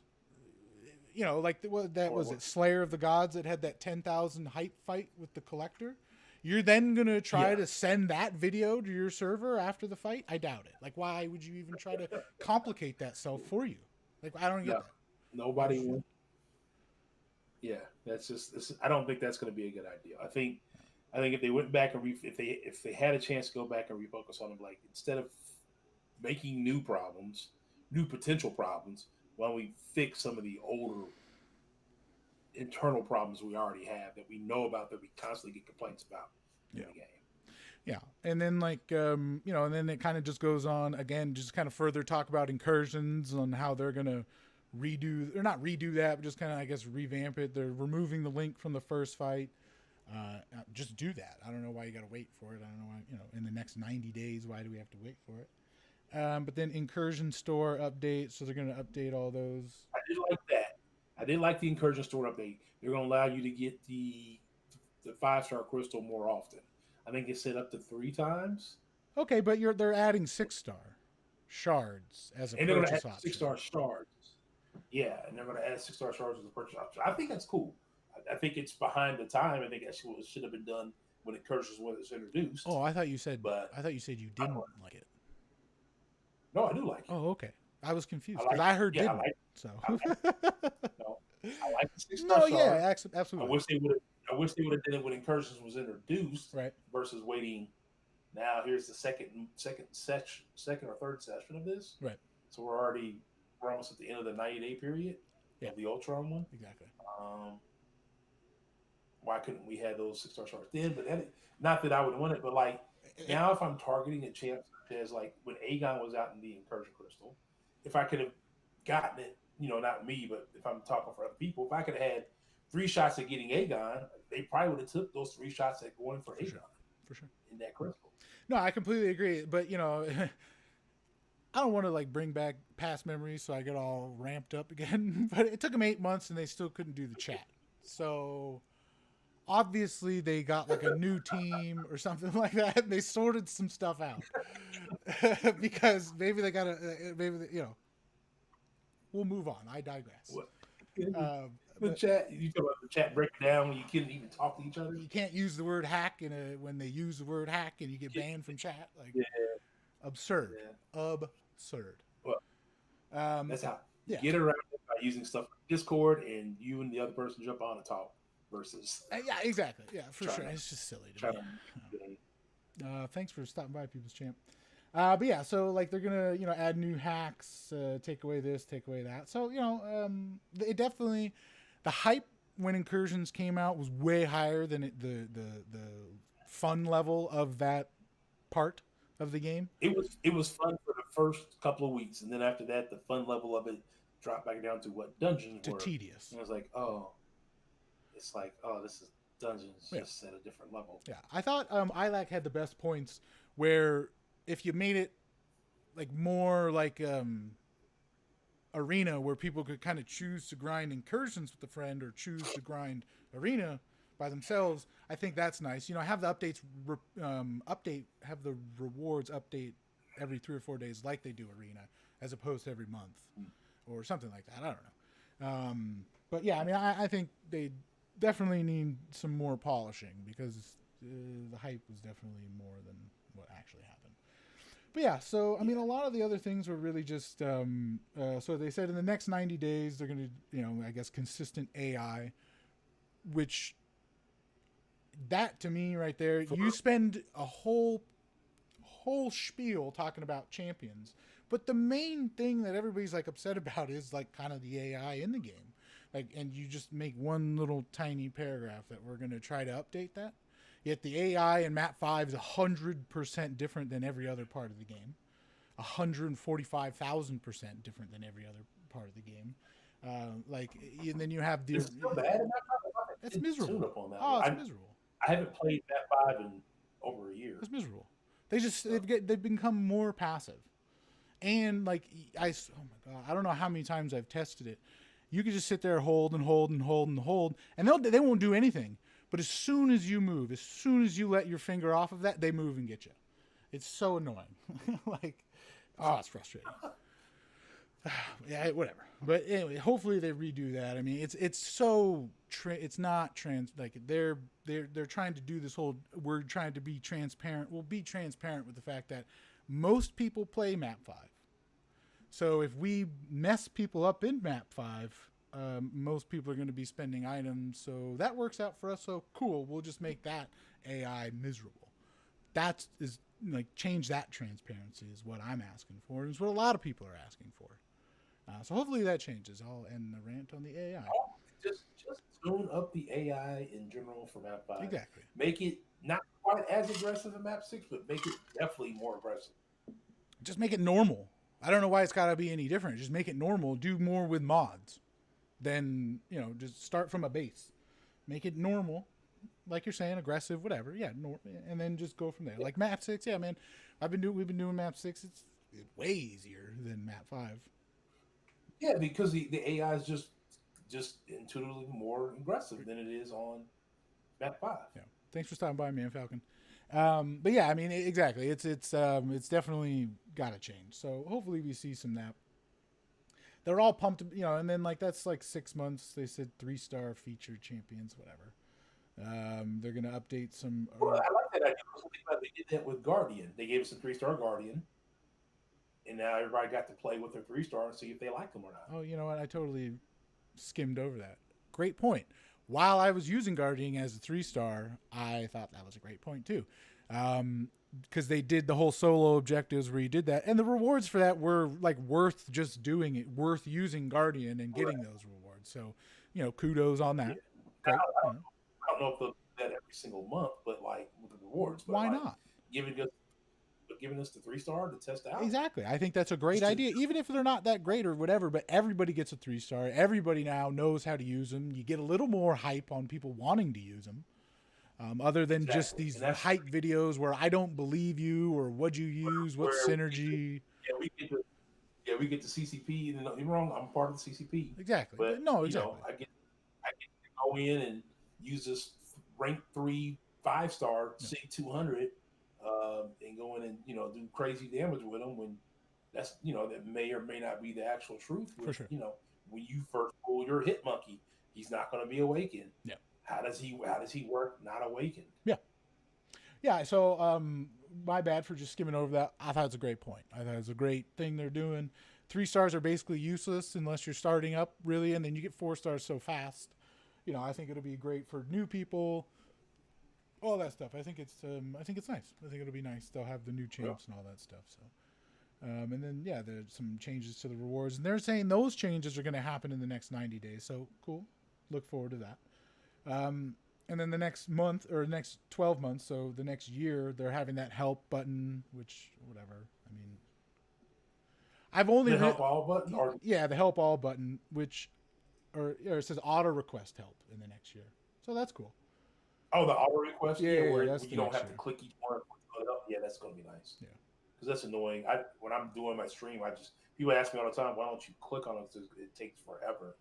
Like was it Slayer of the Gods that had that 10,000 hype fight with the collector. You're then gonna try to send that video to your server after the fight. I doubt it. Like why would you even try to complicate that stuff for you? Like I don't get that. Nobody would. Yeah, that's just. I don't think that's going to be a good idea. I think if they went back and if they had a chance to go back and refocus on them, like instead of making new potential problems, why don't we fix some of the older internal problems we already have that we know about that we constantly get complaints about in the game. Yeah, and then like and then it kind of just goes on again, just kind of further talk about incursions on how they're gonna not redo that, but just kind of I guess revamp it. They're removing the link from the first fight. Just do that. I don't know why you got to wait for it. I don't know why in the next 90 days. Why do we have to wait for it? But then incursion store update, so they're gonna update all those. I did like that. I did like the incursion store update. They're gonna allow you to get the 5-star crystal more often. I think it's set up to 3 times. Okay, but they're adding 6-star shards as a purchase option. 6-star shards. Yeah, and they're going to add 6-star shards as a purchase option. I think that's cool. I think it's behind the time. I think that's what should have been done when Incursions was introduced. Oh, I thought you said you didn't like it. No, I do like it. Oh, okay. I was confused because I heard didn't. I like the 6-star shards. Yeah, absolutely. I wish they would have done it when Incursions was introduced, right? Versus waiting. Now here's the second or third session of this, right? So we're almost at the end of the 90-day period of the Ultron one. Exactly. Why couldn't we have those 6-star shards then? But not that I would want it, but like now if I'm targeting a champ as like when Aegon was out in the Incursion Crystal, if I could have gotten it, not me, but if I'm talking for other people, if I could have had 3 shots at getting Aegon, they probably would have took those 3 shots at going for Aegon. For sure. In that crystal. No, I completely agree. But, I don't want to like bring back past memories so I get all ramped up again. But it took them 8 months and they still couldn't do the chat. So obviously they got like a new team or something like that. And they sorted some stuff out because maybe they got we'll move on. I digress. The chat, you talk about the chat breaking down when you can't even talk to each other. You can't use the word hack when they use the word hack and you get banned from chat. Like absurd. Yeah. Absurd. Well, that's how you get around it by using stuff like Discord and you and the other person jump on and talk versus. Yeah, exactly. Yeah, for sure. It's just silly to me. Thanks for stopping by, People's Champ. But yeah, so like they're gonna add new hacks, take away this, take away that. So it definitely the hype when Incursions came out was way higher than the fun level of that part of the game. It was fun for the first couple of weeks, and then after that, the fun level of it dropped back down to what dungeons to were. tedious. And I was like, oh, it's like, oh, this is dungeons Yeah. just at a different level. Yeah, I thought ILAC had the best points where if you made it like more like arena, where people could kind of choose to grind incursions with a friend or choose to grind arena by themselves. I think that's nice. You know, have the updates have the rewards update every 3 or 4 days like they do arena, as opposed to every month or something like that. I don't know. But yeah, I mean, I think they definitely need some more polishing because the hype was definitely more than what actually happened. But yeah, so I mean, a lot of the other things were really just. So they said in the next 90 days they're going to, you know, I guess consistent AI, which that to me right there, you spend a whole spiel talking about champions, but the main thing that everybody's like upset about is like kind of the AI in the game, like, and you just make one little tiny paragraph that we're going to try to update that. Yet the AI in Map 5 is 100% different than every other part of the game. 145,000% different than every other part of the game. Like, and then you have the. It's still bad. It's miserable. On that Oh, one. it's miserable. I haven't played Map 5 in over a year. It's miserable. They've become more passive, and like oh my god, I don't know how many times I've tested it. You can just sit there, hold and hold and hold and hold, and they won't do anything. But as soon as you move, as soon as you let your finger off of that, they move and get you. It's so annoying. Like, oh, it's frustrating. Yeah, whatever. But anyway, hopefully they redo that. I mean, it's so it's not like they're trying to do this whole, we're trying to be transparent. We'll be transparent with the fact that most people play Map 5. So if we mess people up in Map 5, most people are going to be spending items, so that works out for us. So cool, we'll just make that AI miserable. That is like, change that transparency is what I'm asking for. Is what a lot of people are asking for. So hopefully that changes. I'll end the rant on the AI. Just tune up the AI in general for Map 5. Exactly. Make it not quite as aggressive in Map 6, but make it definitely more aggressive. Just make it normal. I don't know why it's got to be any different. Just make it normal. Do more with mods. Then, you know, just start from a base. Make it normal, like you're saying, aggressive, whatever. Yeah, and then just go from there. Yeah. Like Map 6, yeah, man. We've been doing Map 6. It's way easier than Map 5. Yeah, because the AI is just intuitively more aggressive than it is on Map 5. Yeah. Thanks for stopping by, man, Falcon. But yeah, I mean, exactly. It's definitely got to change. So hopefully we see some Map. They're all pumped, you know, and then like that's like 6 months. They said 3-star featured champions, whatever. They're gonna update some. Well, I like that idea. They did that with Guardian. They gave us a 3-star Guardian, and now everybody got to play with their 3-star and see if they like them or not. Oh, you know what? I totally skimmed over that. Great point. While I was using Guardian as a 3-star, I thought that was a great point too. Because they did the whole solo objectives where you did that, and the rewards for that were like worth just doing it, worth using Guardian and getting those rewards. So, you know, kudos on that. Yeah. I don't know if they'll do that every single month, but like with the rewards. But why like, not? Giving us the 3-star to test out. Exactly. I think that's a great idea, even if they're not that great or whatever. But everybody gets a 3-star. Everybody now knows how to use them. You get a little more hype on people wanting to use them. Other than just these hype videos where I don't believe you or what'd you use, what synergy. We get the CCP, and you're wrong. I'm part of the CCP. Exactly. But no, exactly. You know, I get to go in and use this rank 3 5-star C200, and go in and, you know, do crazy damage with them when that's, you know, that may or may not be the actual truth. For sure. You know, when you first pull your hit monkey, he's not going to be awakened. Yeah. How does he work not awakened? Yeah. So my bad for just skimming over that. I thought it's a great point. I thought it's a great thing they're doing. 3-stars are basically useless unless you're starting up really, and then you get 4-stars so fast. You know, I think it'll be great for new people. All that stuff. I think it's nice. I think it'll be nice. They'll have the new champs and all that stuff. So, and then there's some changes to the rewards, and they're saying those changes are going to happen in the next 90 days. So cool. Look forward to that. And then the next month or next 12 months, so the next year, they're having that help button, which whatever. I mean, I've only The help all button, or yeah, the help all button, which or it says auto request help in the next year. So that's cool. oh, the auto request, Yeah, yeah, yeah, where that's the you don't next have to year. click each one. Yeah, that's gonna be nice. Yeah. Because that's annoying. When I'm doing my stream, I just people ask me all the time, why don't you click on it? It takes forever.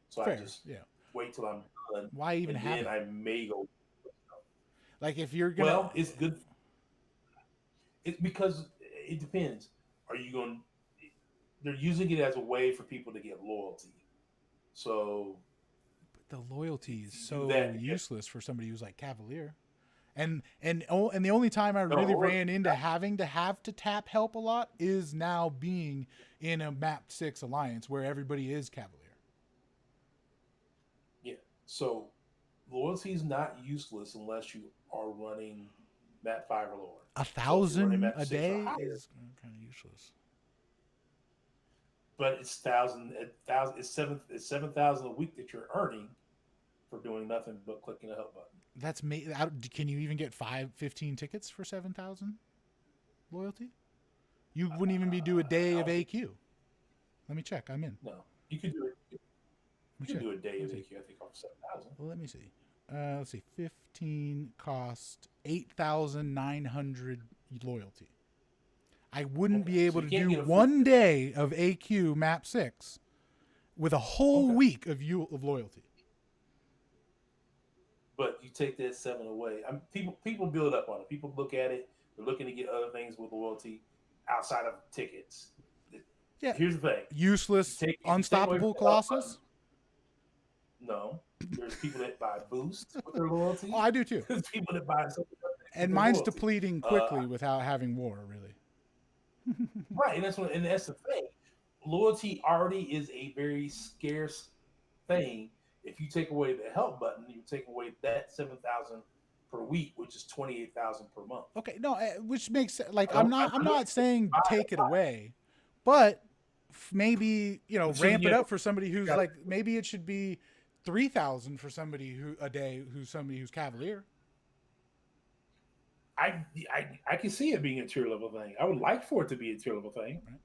So I Fair. just Yeah. wait till I'm done, Why even and have then it? I may go. Like if you're gonna, Well, it's good. It's because it depends. Are you going? They're using it as a way for people to get loyalty. So the loyalty is if you do so that, useless for somebody who's like Cavalier. And the only time I really no, ran into having to tap help a lot is now being in a map 6 alliance where everybody is Cavalier. yeah. So loyalty is not useless unless you are running map 5 or lower. So if you're running 1,000 map a 6 or day higher, is kind of useless. but it's thousand. It's 7,000 a week that you're earning for doing nothing but clicking the help button. That's can you even get 15 tickets for 7,000 loyalty? You wouldn't even be do a day of AQ. Let me check. I'm in. No, you could do it. You can do a day of AQ. I think off 7,000. Well, let me see. Let's see. 15 cost 8,900 loyalty. I wouldn't be able to do one day of AQ map 6 with a whole week of loyalty. But you take that 7 away. People build up on it. People look at it. They're looking to get other things with loyalty outside of tickets. Yeah. Here's the thing. Useless, unstoppable Colossus? No. There's people that buy boosts with their loyalty. Oh, I do too. There's people that buy something. And mine's depleting quickly without having war, really. Right, and that's the thing. Loyalty already is a very scarce thing. If you take away the help button, you take away that 7,000 per week, which is 28,000 per month. Okay, no, which makes like I'm not saying take it away, but maybe ramp it up for somebody who's like maybe it should be 3,000 for somebody who's Cavalier. I can see it being a tier level thing. I would like for it to be a tier level thing, right?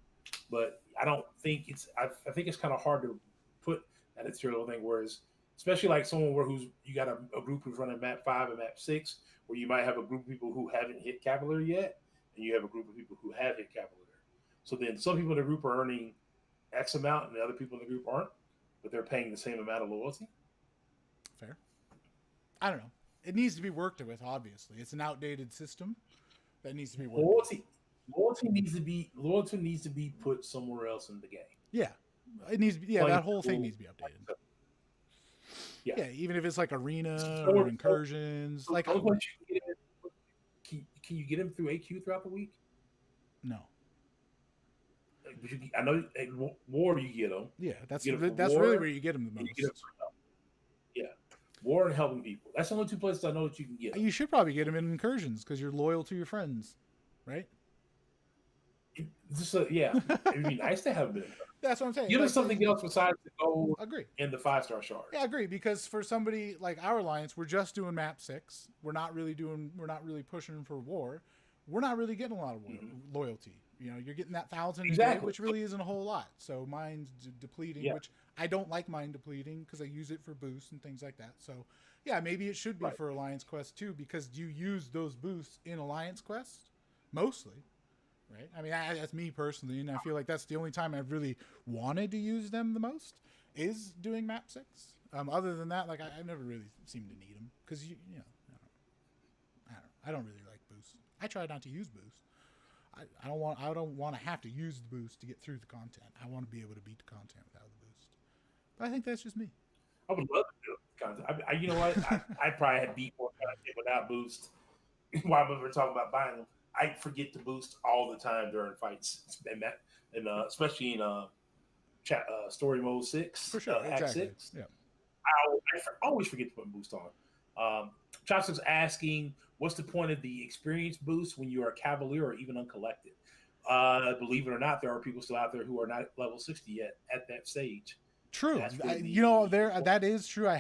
But I don't think it's. I think it's kind of hard to put at a tier level thing. Whereas, especially like someone you got a group who's running map 5 and map 6, where you might have a group of people who haven't hit Cavalier yet, and you have a group of people who have hit Cavalier. So then some people in the group are earning X amount, and the other people in the group aren't, but they're paying the same amount of loyalty. Fair. I don't know. It needs to be worked with, obviously. It's an outdated system that needs to be worked with. Loyalty needs to be put somewhere else in the game. Yeah. It needs to be, that whole thing needs to be updated. Yeah, even if it's like arena or incursions. Like can you get him through AQ throughout the week? No. I know at War you get them. Yeah, that's really where you get them the most. Yeah. War and helping people. That's the only two places I know that you can get them. You should probably get them in incursions because you're loyal to your friends, right? It'd be nice to have them. That's what I'm saying. Give us something else besides the gold. Agree. And the 5-star shards. Yeah, I agree. Because for somebody like our alliance, we're just doing map 6. We're not really pushing for war. We're not really getting a lot of loyalty. You're getting that 1,000 exactly, which really isn't a whole lot. So mine's depleting, which I don't like mine depleting because I use it for boosts and things like that. So yeah, maybe it should be for Alliance Quest too, because you use those boosts in Alliance Quest mostly, right? I mean, that's me personally, and I feel like that's the only time I've really wanted to use them the most is doing map 6. Other than that, like I never really seem to need them because I don't really like boosts. I try not to use boosts. I don't want to have to use the boost to get through the content. I want to be able to beat the content without the boost. But I think that's just me. I would love to do the content. You know what? I probably had beat more content without boost. While we were talking about buying them, I forget to boost all the time during fights, and especially in story mode 6, for sure, Act exactly. 6. Yeah. I always forget to put boost on. Chopstick's asking, what's the point of the experience boost when you are Cavalier or even uncollected? Believe it or not, there are people still out there who are not level 60 yet at that stage. True. That is true.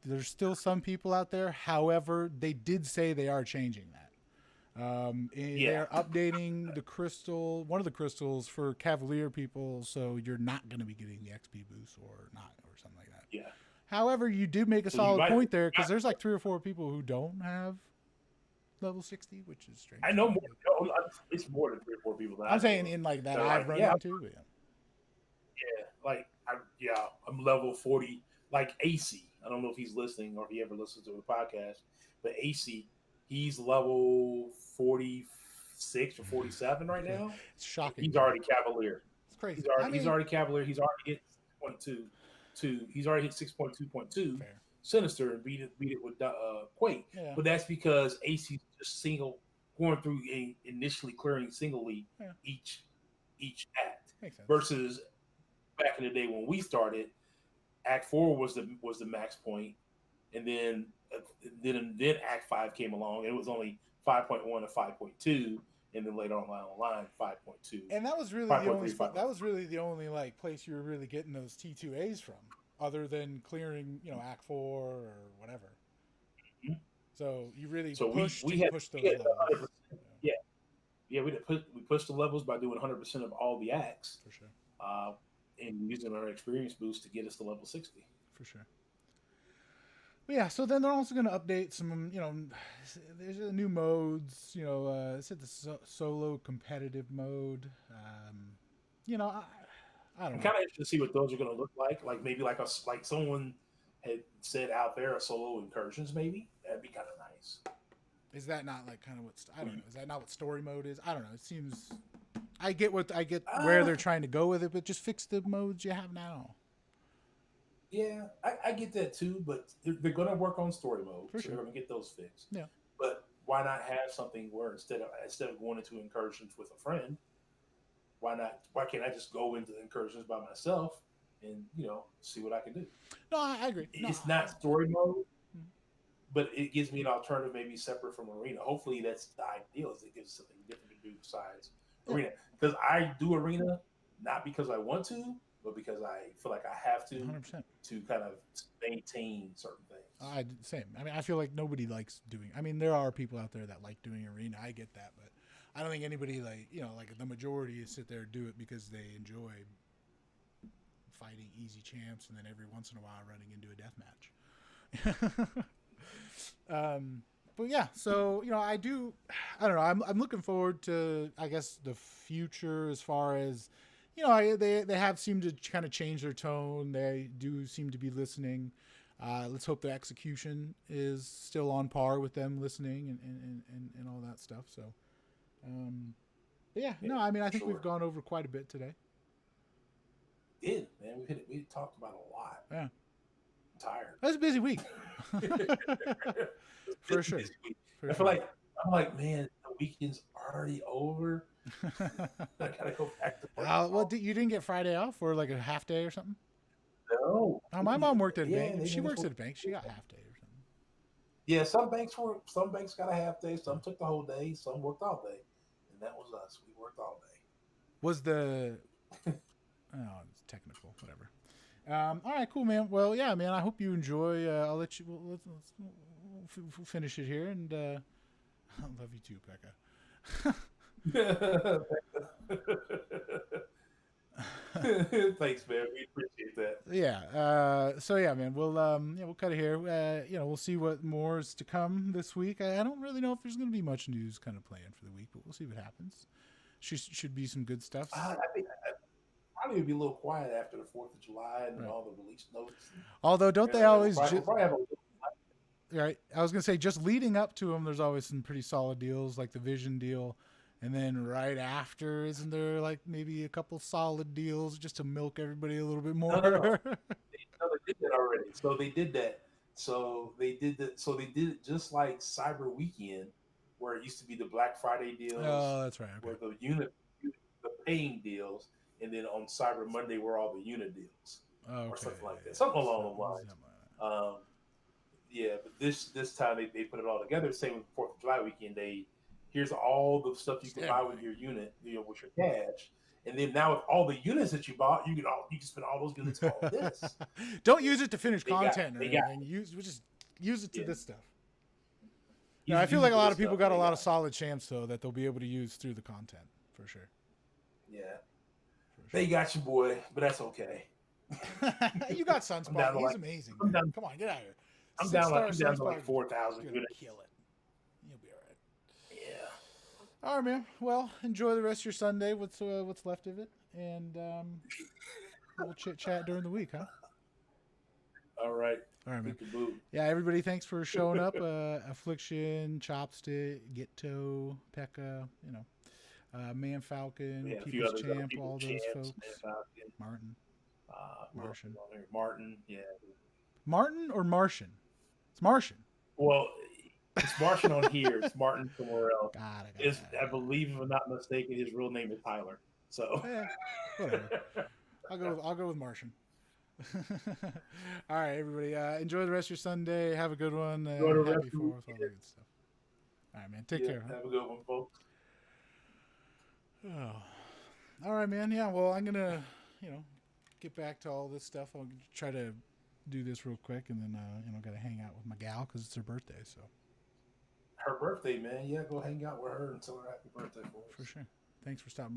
There's still some people out there. However, they did say they are changing that. They're updating the crystal, one of the crystals for Cavalier people, so you're not going to be getting the XP boost or not, or something like that. Yeah. However, you do make a So solid point there, because there's like 3 or 4 people who don't have level 60, which is strange. I know more. It's more than 3 or 4 people. I'm saying in like that I've run into. But I'm level 40. Like AC, I don't know if he's listening or if he ever listens to the podcast, but AC, he's level 46 or 47 right now. It's shocking. He's already Cavalier. It's crazy. He's already Cavalier. He's already hit 6.2. He's already hit 6.2.2. Sinister and beat it with Quake. Yeah. But that's because AC just going through initially clearing singly each act. Makes sense. Versus back in the day when we started, Act 4 was the max point, and then Act 5 came along, and it was only 5.1 and 5.2, and then later on the line 5.2. And that was really the only like place you were really getting those T2As from, other than clearing, Act 4 or whatever. Mm-hmm. So you really pushed those levels. We pushed the levels by doing 100% of all the acts. For sure. And using our experience boost to get us to level 60. For sure. But yeah, so then they're also going to update some, there's new modes, it's at the solo competitive mode. I don't know. I'm kind of interested to see what those are going to look like. Like maybe like someone had said out there, a solo incursions maybe. That'd be kind of nice. Is that not like kind of I don't know. Is that not what story mode is? I don't know. It seems... I get where they're trying to go with it, but just fix the modes you have now. Yeah, I get that too, but they're going to work on story mode. For sure. They're going to get those fixed. Yeah. But why not have something where instead of going into incursions with a friend, why can't I just go into incursions by myself and, see what I can do? No, I agree. It's not story mode, but it gives me an alternative maybe separate from arena. Hopefully that's the ideal, is it gives something different to do besides arena. Because I do arena not because I want to, but because I feel like I have to 100%. To kind of maintain certain things. Same. I mean, I feel like nobody likes doing. I mean, there are people out there that like doing arena. I get that, but I don't think anybody like the majority sit there and do it because they enjoy fighting easy champs and then every once in a while running into a death match. But yeah, so I don't know. I'm looking forward to, I guess, the future as far as they have seemed to kind of change their tone. They do seem to be listening. Let's hope the execution is still on par with them listening and all that stuff. So, but yeah, no, I mean, I think we've gone over quite a bit today. We talked about a lot. Yeah, I'm tired. That was a busy week. For sure. I feel like I'm like, man, the weekend's already over. I gotta go back to work. Well, you didn't get Friday off or like a half day or something? No. Oh, my mom worked at a bank. She works at a bank. She got half day or something. Yeah, some banks got a half day. Some took the whole day. Some worked all day, and that was us. We worked all day. Was the it's technical, whatever. All right, cool, man. Well, yeah, man. I hope you enjoy. I'll let you. We'll finish it here, and I love you too, Becca. Thanks, man. We appreciate that. Yeah. So yeah, man. We'll we'll cut it here. We'll see what more is to come this week. I don't really know if there's going to be much news kind of planned for the week, but we'll see what happens. Should be some good stuff. I think probably be a little quiet after the 4th of July and all the release notes. Although, don't they always? Probably have a right. I was gonna say, just leading up to them, there's always some pretty solid deals, like the Vision deal, and then right after, isn't there like maybe a couple solid deals just to milk everybody a little bit more? No. They did that already. So they did that. So they did it just like Cyber Weekend, where it used to be the Black Friday deals. Oh, that's right. Okay. Where the paying deals, and then on Cyber Monday were all the unit deals, or something like that, something along those lines. Yeah, but this time they put it all together. Same with 4th of July weekend. Here's all the stuff you can buy with your unit, with your cash. And then now with all the units that you bought, you can spend all those units on this. Don't use it to finish content or anything. Just use it to this stuff. Yeah, I feel like a lot of people got a lot of stuff. solid champs though that they'll be able to use through the content for sure. Yeah, For they got you, boy, but that's okay. sure. You got I'm down Sunspot. to He's like amazing. I'm Man. down. Come on, get out of here. I'm 6-star down to Sunspot like 4,000 gonna units. kill it. You'll be all right. Yeah. All right, man. Well, enjoy the rest of your Sunday. What's left of it, and we'll chit chat during the week, huh? All right. All right, man. Peekaboo. Yeah, everybody, thanks for showing up. Affliction, Chopstick, Gitto, Pekka, Man Falcon, Yeah, a few People's others. Champ, People all those Champs, folks. Man Falcon, Martin. who else Martian. is on there? Martin. Yeah. Martin or Martian? It's Martian. Well, it's Martian on here. It's Martin somewhere else. Got It's, I believe, if I'm not mistaken, his real name is Tyler. So. Whatever. I'll go with Martian. All right, everybody. Enjoy the rest of your Sunday. Have a good one. Enjoy the rest Happy of the 4th, all that good stuff. All right, man. Take care. Huh? Have a good one, folks. Oh. All right, man. Yeah, well, I'm going to, get back to all this stuff. I'll try to do this real quick and then, got to hang out with my gal because it's her birthday. So. Her birthday, man. Yeah, go hang out with her and tell her happy birthday for us. For sure. Thanks for stopping by.